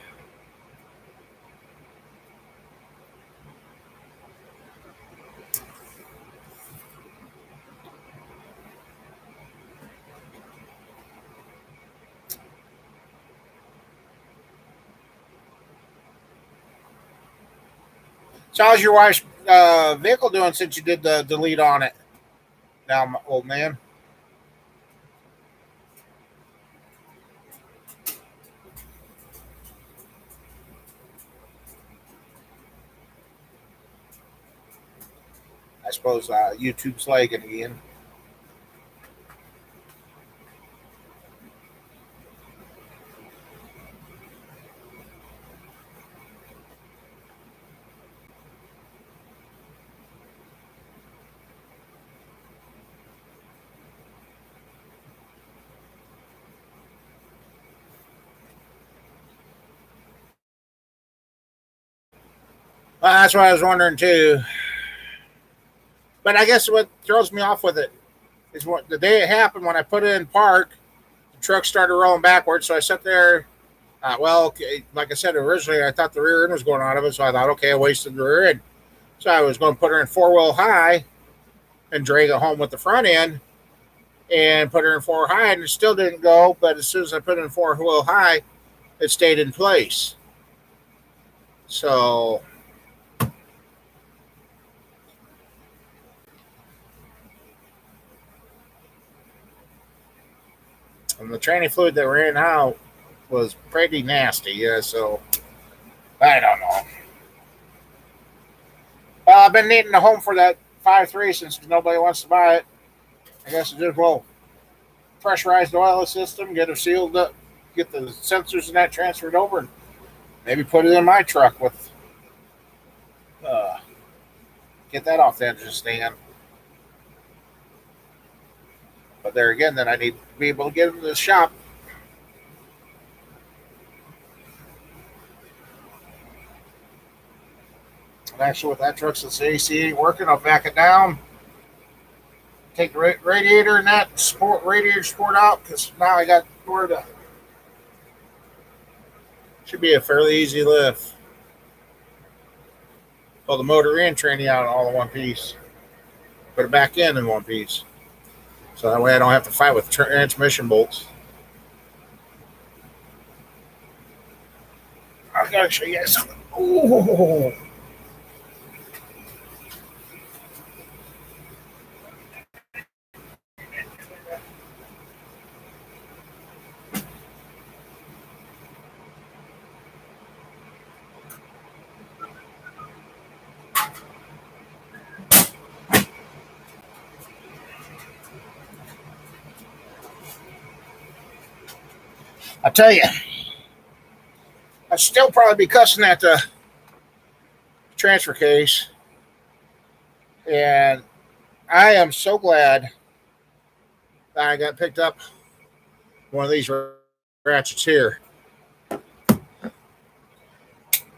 So how's your wife's vehicle doing since you did the delete on it? Now, my old man. I suppose YouTube's lagging again. Well, that's what I was wondering too. But I guess what throws me off with it is what the day it happened when I put it in park, the truck started rolling backwards. So I sat there. Well, okay, like I said originally, I thought the rear end was going out of it. So I thought, okay, I wasted the rear end. So I was going to put her in four-wheel high and drag it home with the front end and put her in four high, and it still didn't go. But as soon as I put it in four-wheel high, it stayed in place. So and the tranny fluid that ran out was pretty nasty. Yeah, so I don't know. I've been needing a home for that 5.3 since nobody wants to buy it. I guess it just will pressurized oil system, get her sealed up, get the sensors and that transferred over and maybe put it in my truck with get that off the engine stand. But there again, then I need to be able to get into the shop. And actually, with that truck, since the AC ain't working, I'll back it down. Take the radiator and that radiator sport out because now I got where to. Should be a fairly easy lift. Pull the motor and tranny out all in one piece. Put it back in one piece. So that way I don't have to fight with transmission bolts. I gotta show you guys something. Ooh. I tell you, I'd still probably be cussing at the transfer case. And I am so glad that I got picked up one of these ratchets here.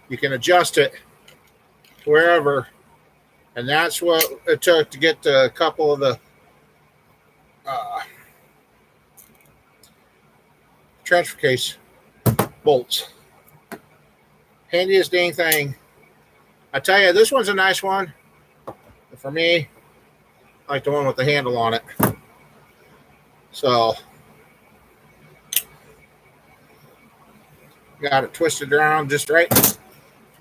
You can adjust it wherever. And that's what it took to get a couple of the transfer case bolts. Handiest dang thing. I tell you, this one's a nice one. For me, I like the one with the handle on it. So, got it twisted around just right.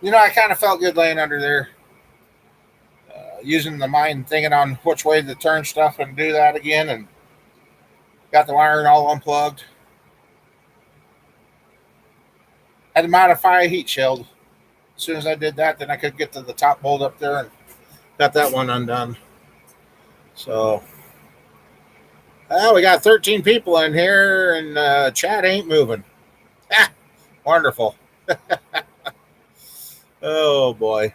You know, I kind of felt good laying under there. Using the mind thinking on which way to turn stuff and do that again. And got the wiring all unplugged. Had to modify a heat shield. As soon as I did that, then I could get to the top bolt up there and got that one undone. So, we got 13 people in here, and chat ain't moving. Ah, wonderful. Oh, boy.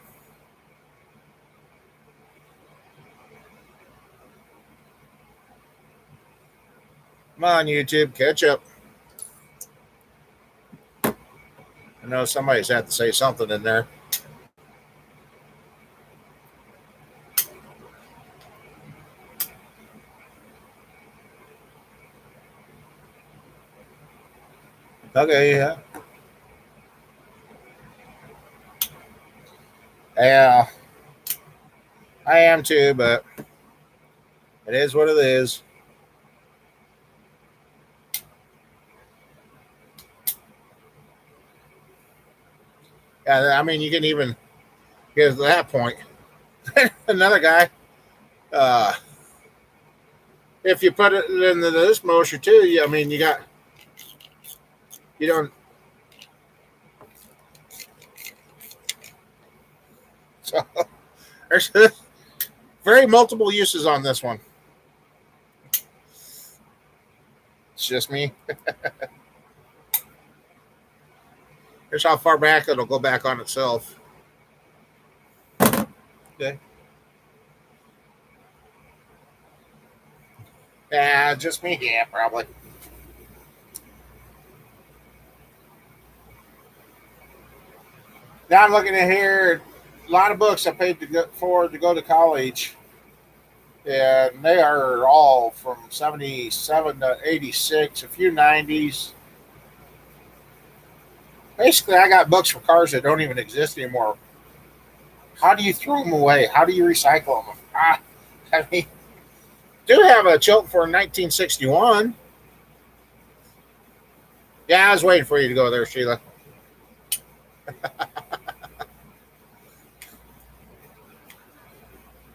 Come on, YouTube, catch up. I know somebody's had to say something in there. Okay, yeah. Yeah, I am too, but it is what it is. Yeah, I mean, you can even get to that point. Another guy, if you put it into this motion too, I mean, you don't. So there's very multiple uses on this one. It's just me. Here's how far back it'll go back on itself. Okay. Yeah, just me. Yeah, probably. Now I'm looking at here. A lot of books I paid to go to college, and they are all from 77 to 86, a few 90s. Basically, I got books for cars that don't even exist anymore. How do you throw them away? How do you recycle them? I mean, do have a Chilton for 1961. Yeah, I was waiting for you to go there, Sheila.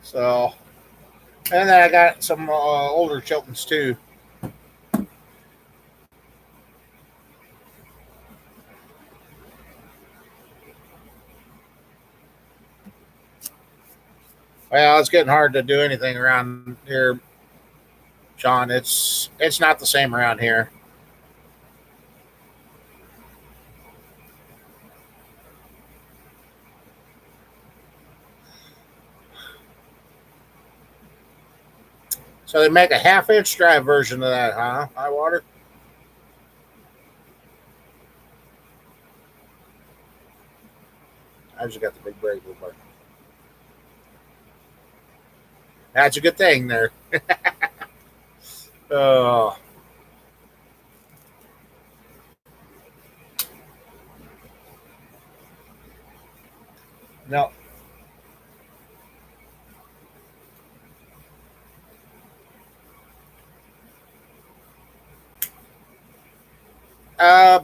So, and then I got some older Chiltons too. Well, it's getting hard to do anything around here, Sean. It's not the same around here. So they make a half-inch drive version of that, huh? High water. I just got the big brake bar. That's a good thing there. Oh. No.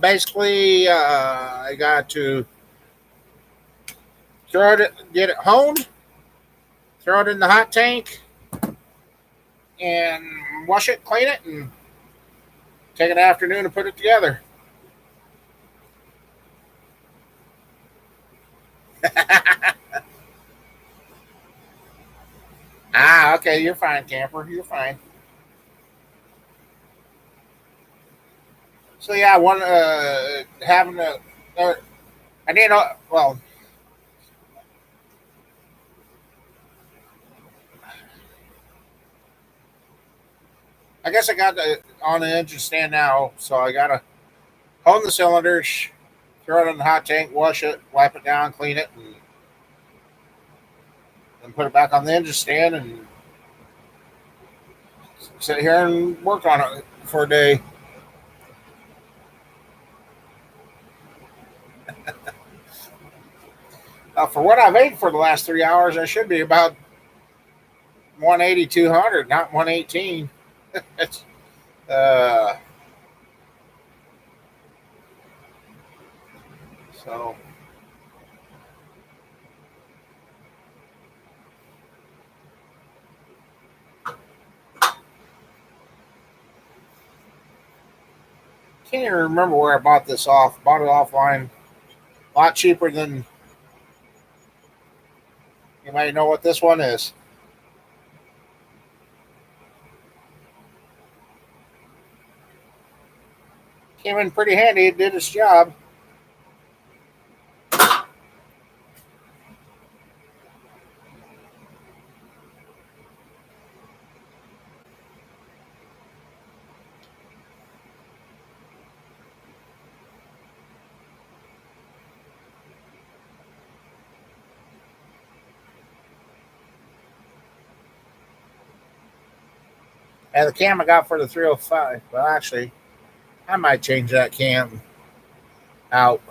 Basically, I got to get it honed, throw it in the hot tank, and wash it, clean it, and take an afternoon to put it together. Okay, you're fine, camper. You're fine. So yeah, one having a, I need well, I guess I got on the engine stand now, so I gotta hone the cylinders, throw it in the hot tank, wash it, wipe it down, clean it, and then put it back on the engine stand and sit here and work on it for a day. For what I've ate for the last 3 hours, I should be about 180, 200, not 118. uh, so can't even remember where I bought this off. Bought it offline, a lot cheaper than you might know what this one is. Came in pretty handy. It did its job. And the cam I got for the 305. Well, actually, I might change that cam out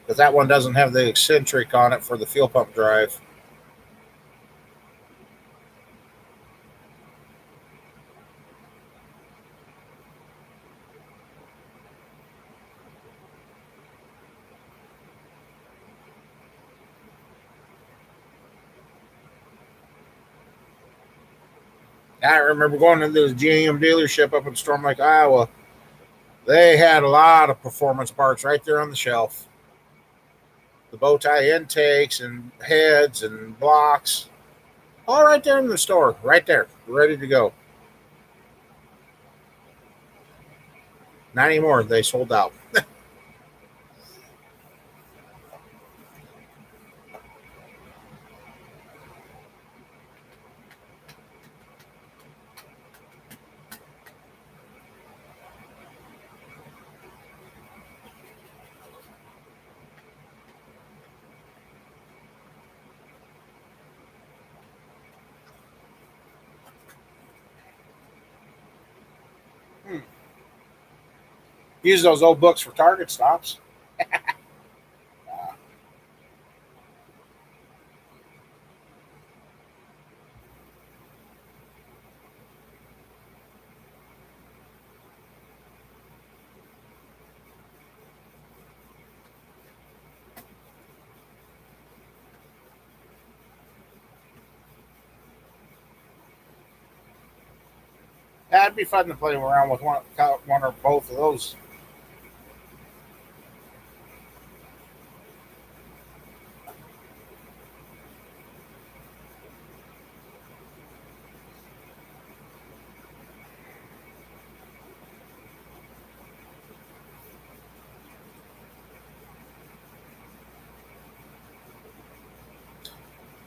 because that one doesn't have the eccentric on it for the fuel pump drive. I remember going to the GM dealership up in Storm Lake, Iowa. They had a lot of performance parts right there on the shelf. The bow tie intakes and heads and blocks, all right there in the store, right there, ready to go. Not anymore. They sold out. Hmm. Use those old books for target stops. That'd be fun to play around with one or both of those.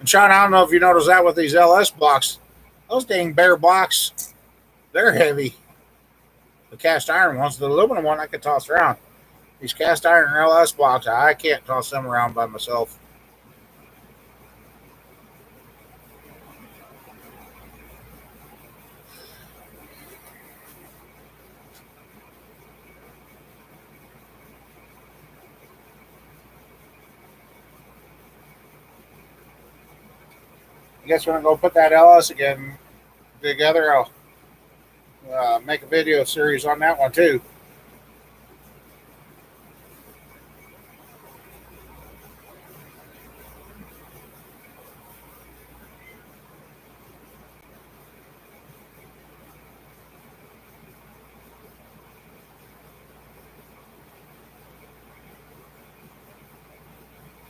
And Sean, I don't know if you noticed that with these LS blocks. Those dang bare blocks, they're heavy. The cast iron ones, the aluminum one I could toss around. These cast iron LS blocks, I can't toss them around by myself. I guess when I go put that LS again together, I'll make a video series on that one too.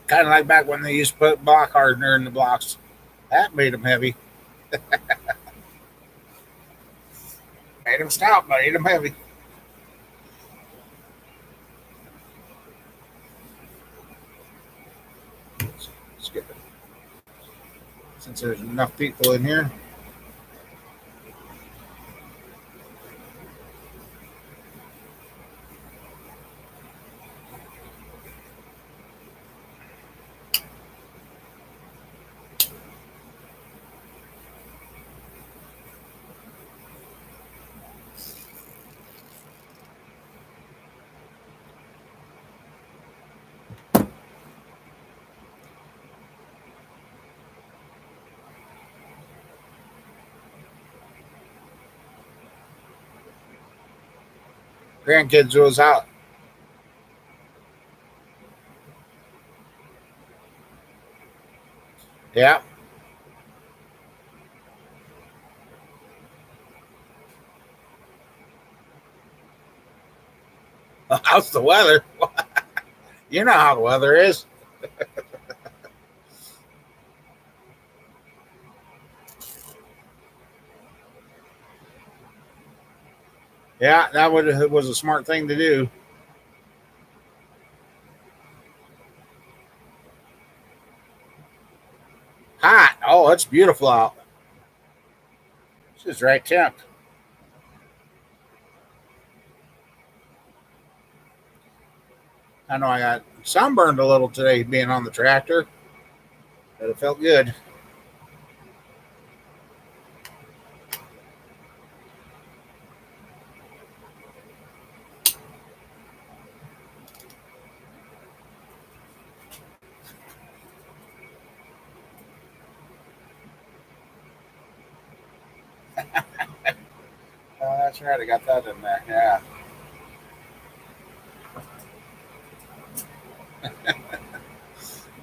Kind of like back when they used to put block hardener in the blocks. That made them heavy. Made them stout, but made them heavy. Skip it. Since there's enough people in here. Grandkids was out. Yeah. How's the weather? You know how the weather is. Yeah, that was a smart thing to do. Hot. Oh, it's beautiful out. This is right temp. I know I got sunburned a little today being on the tractor, but it felt good. Oh, that's right. I got that in there. Yeah.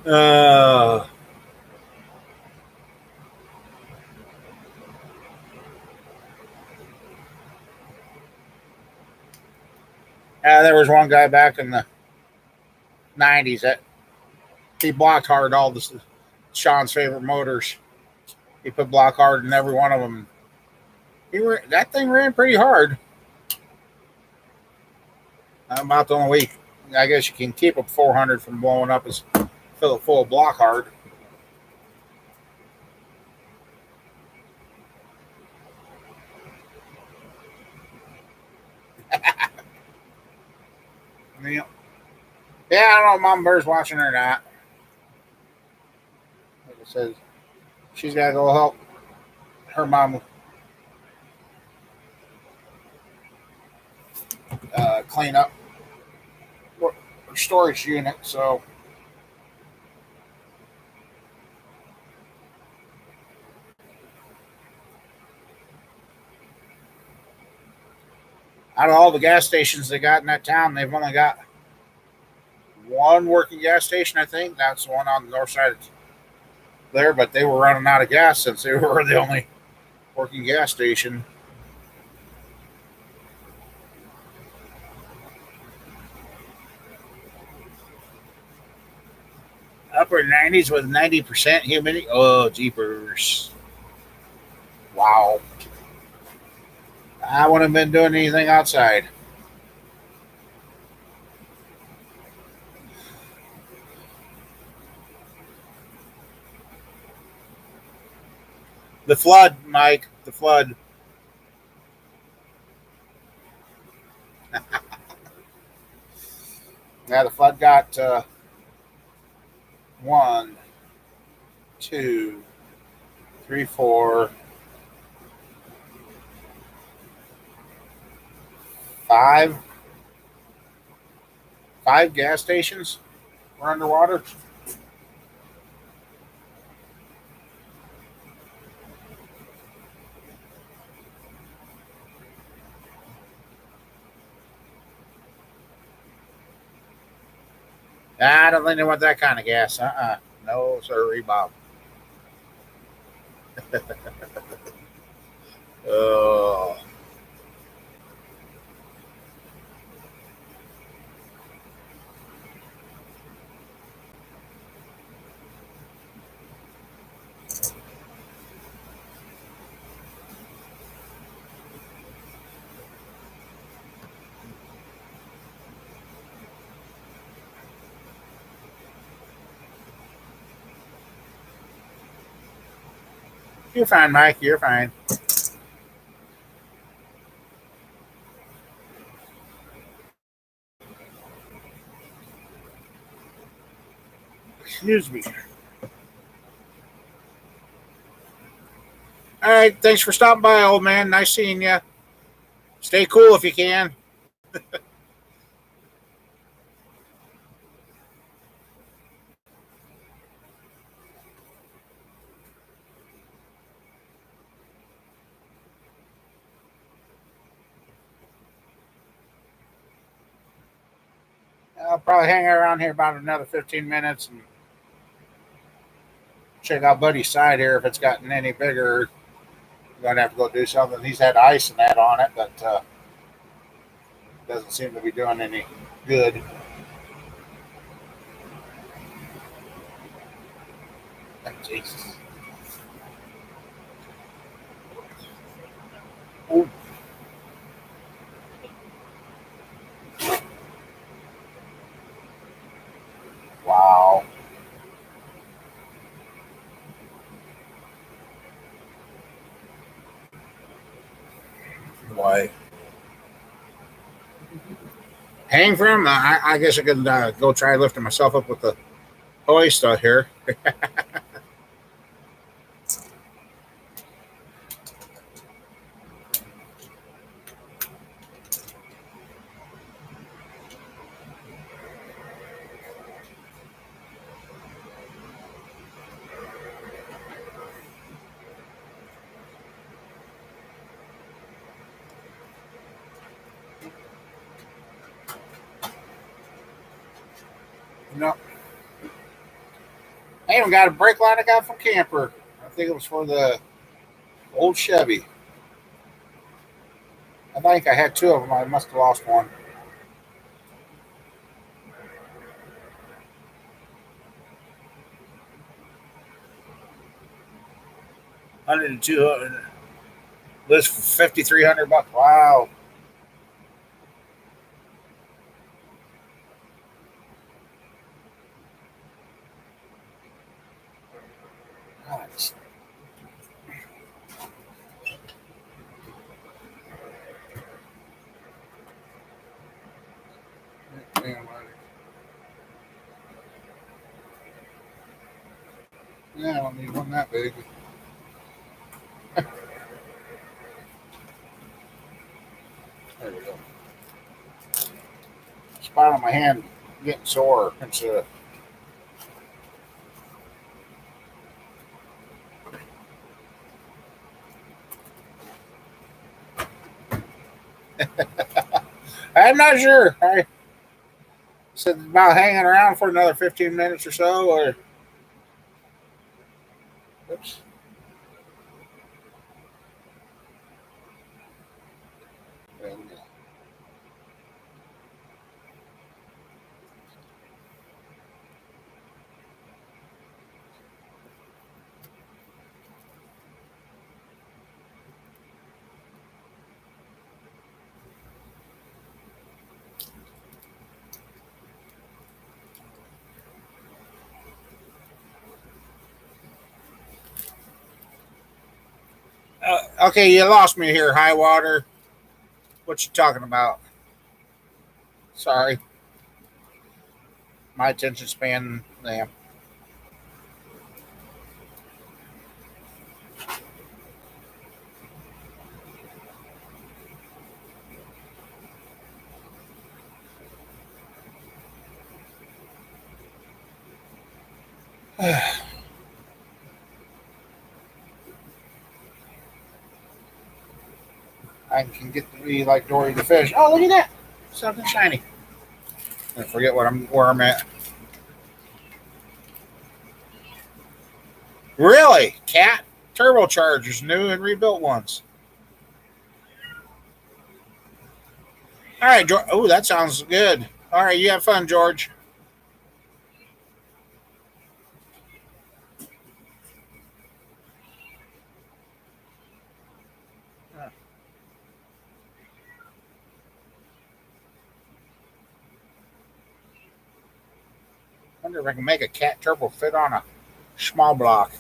Uh, yeah, there was one guy back in the 90s that he blocked hard all the Sean's favorite motors. He put block hard in every one of them. That thing ran pretty hard. About the only way I guess you can keep a 400 from blowing up is fill it full of block hard. Yeah, I don't know if Mom Bear's watching or not. Like I said, she's got to go help her mom clean up her storage unit. So out of all the gas stations they got in that town, they've only got one working gas station, I think. That's the one on the north side there, but they were running out of gas since they were the only working gas station. Upper 90s with 90% humidity. Oh, jeepers. Wow. I wouldn't have been doing anything outside. The flood, Mike. The flood. Yeah, the flood got one, two, three, four, five, five gas stations were underwater. I don't think they want that kind of gas. No, sir, Bob. Oh. You're fine, Mike. You're fine. Excuse me. All right. Thanks for stopping by, old man. Nice seeing you. Stay cool if you can. I'll probably hang around here about another 15 minutes and check out Buddy's side here. If it's gotten any bigger, I'm going to have to go do something. He's had ice and that on it, but doesn't seem to be doing any good. Jesus. Ooh. Wow. Why? Hang from him? I guess I could go try lifting myself up with the hoist out here. No. I even got a brake light I got from Camper. I think it was for the old Chevy. I think I had two of them. I must have lost one. 100 and 200. List for 5,300 bucks. Wow. Nice. Yeah, I don't need one that big. There we go. Spot on my hand getting sore. It's I'm not sure. I said about hanging around for another 15 minutes or so. Or oops. Okay, you lost me here, high water. What you talking about? Sorry, my attention span. Damn. I can get to be like Dory the fish. Oh, look at that! Something shiny. I forget where I'm at. Really? Cat turbochargers, new and rebuilt ones. All right, George. Oh, that sounds good. All right, you have fun, George. I wonder if I can make a cat turbo fit on a small block.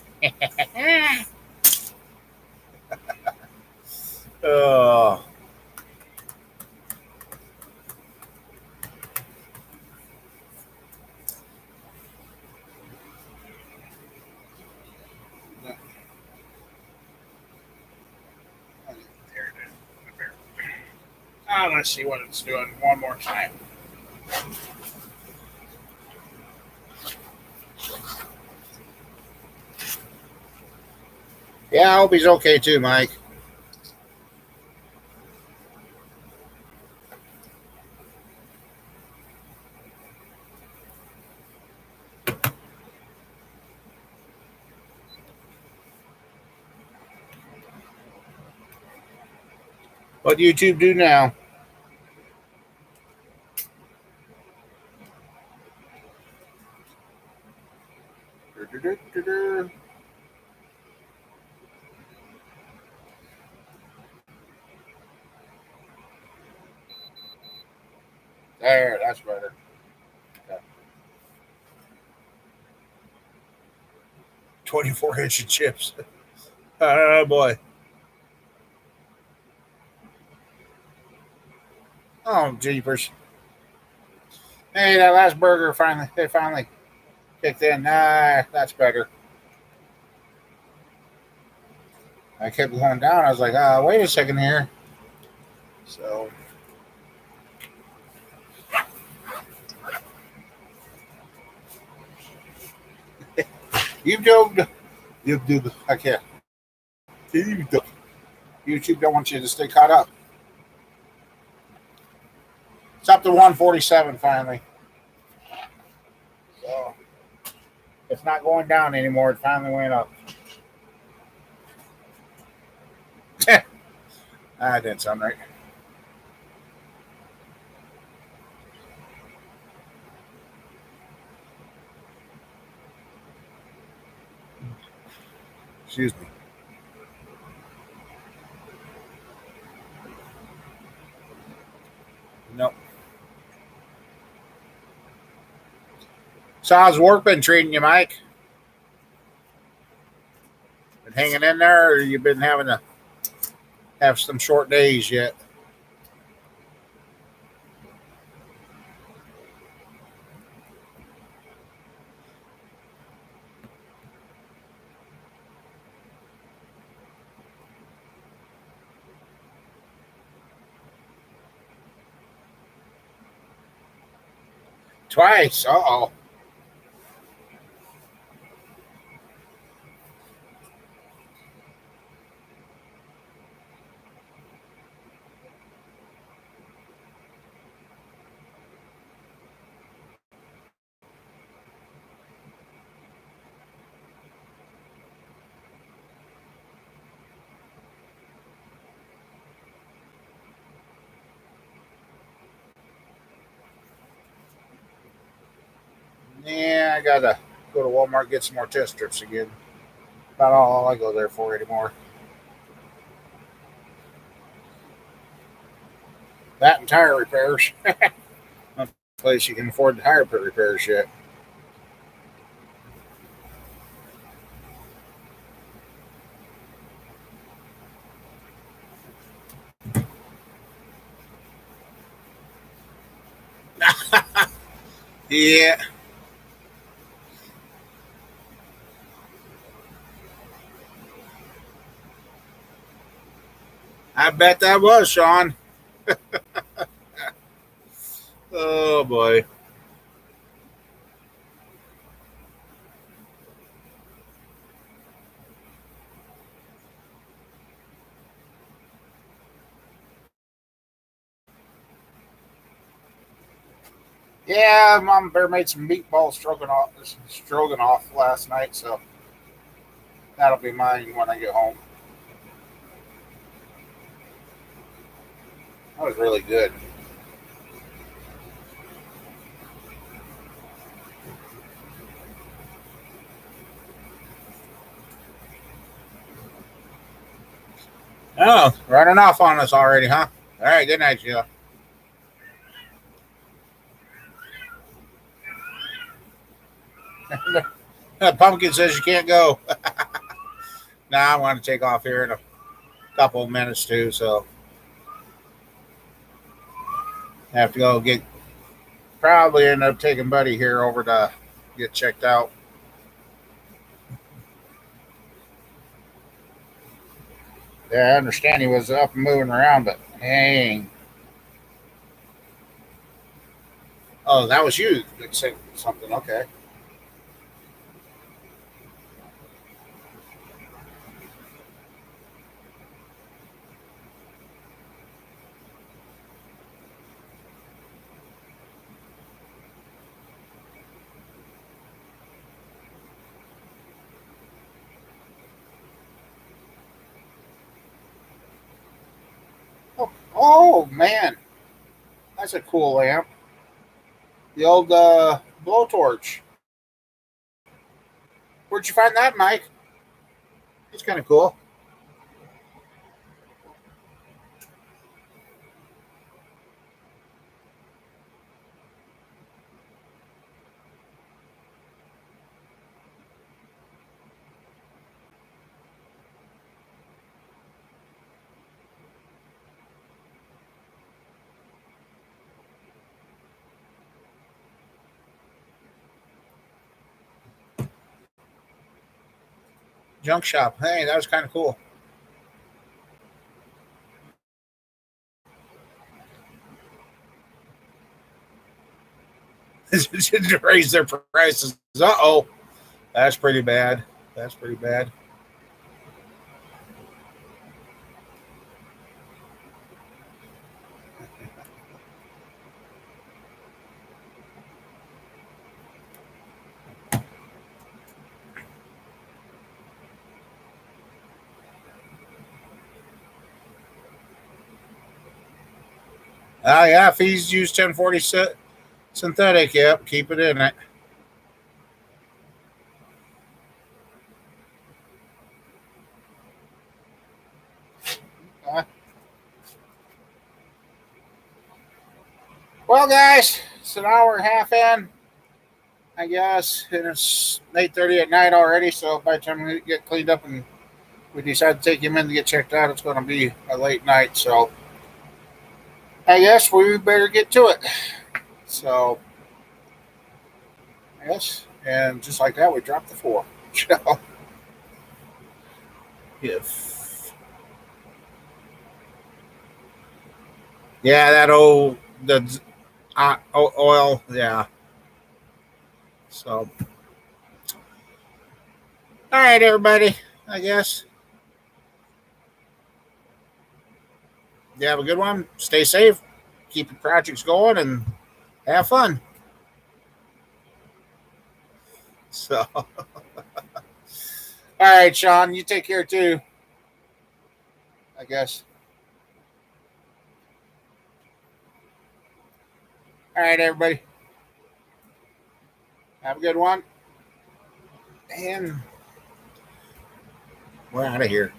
Oh, there it is. Let's see what it's doing one more time. Yeah, I hope he's okay too, Mike. What do YouTube do now? There, that's better. Okay. 24-inch chips. Oh boy. Oh jeepers. Hey, that last burger finally kicked in. That's better. I kept going down. I was like, wait a second here. So YouTube, YouTube, I can't. YouTube don't want you to stay caught up. It's up to 147 finally. So it's not going down anymore. It finally went up. That didn't sound right. Excuse me. Nope. So how's work been treating you, Mike? Been hanging in there, or you been having to have some short days yet? Twice. Uh-oh. Yeah, I gotta go to Walmart get some more test strips again. About all I go there for anymore. That and tire repairs. Not a place you can afford the tire repairs yet. Yeah. I bet that was, Sean. Oh, boy. Yeah, Mom Bear made some meatball stroganoff last night, so that'll be mine when I get home. That was really good. Oh, running off on us already, huh? All right, good night, Sheila. Pumpkin says you can't go. Now I want to take off here in a couple of minutes too, so I have to go get. Probably end up taking Buddy here over to get checked out. Yeah, I understand he was up and moving around, but dang. Oh, that was you that said something. Okay. Oh, oh man, that's a cool lamp. The old blowtorch. Where'd you find that, Mike? It's kind of cool. Junk shop. Hey, that was kind of cool. To raise their prices. Uh oh, that's pretty bad. That's pretty bad. Ah, yeah. Fees use 1040 synthetic. Yep, keep it in it. Uh, well, guys, it's an hour and a half in, I guess, and it's 8:30 at night already. So by the time we get cleaned up and we decide to take him in to get checked out, it's going to be a late night. So I guess we better get to it. So yes, and just like that, we dropped the four. So if yeah, that old the oil, yeah. So all right, everybody. I guess you have a good one. Stay safe. Keep your projects going and have fun. So all right, Sean, you take care too. I guess. All right, everybody. Have a good one. And we're out of here.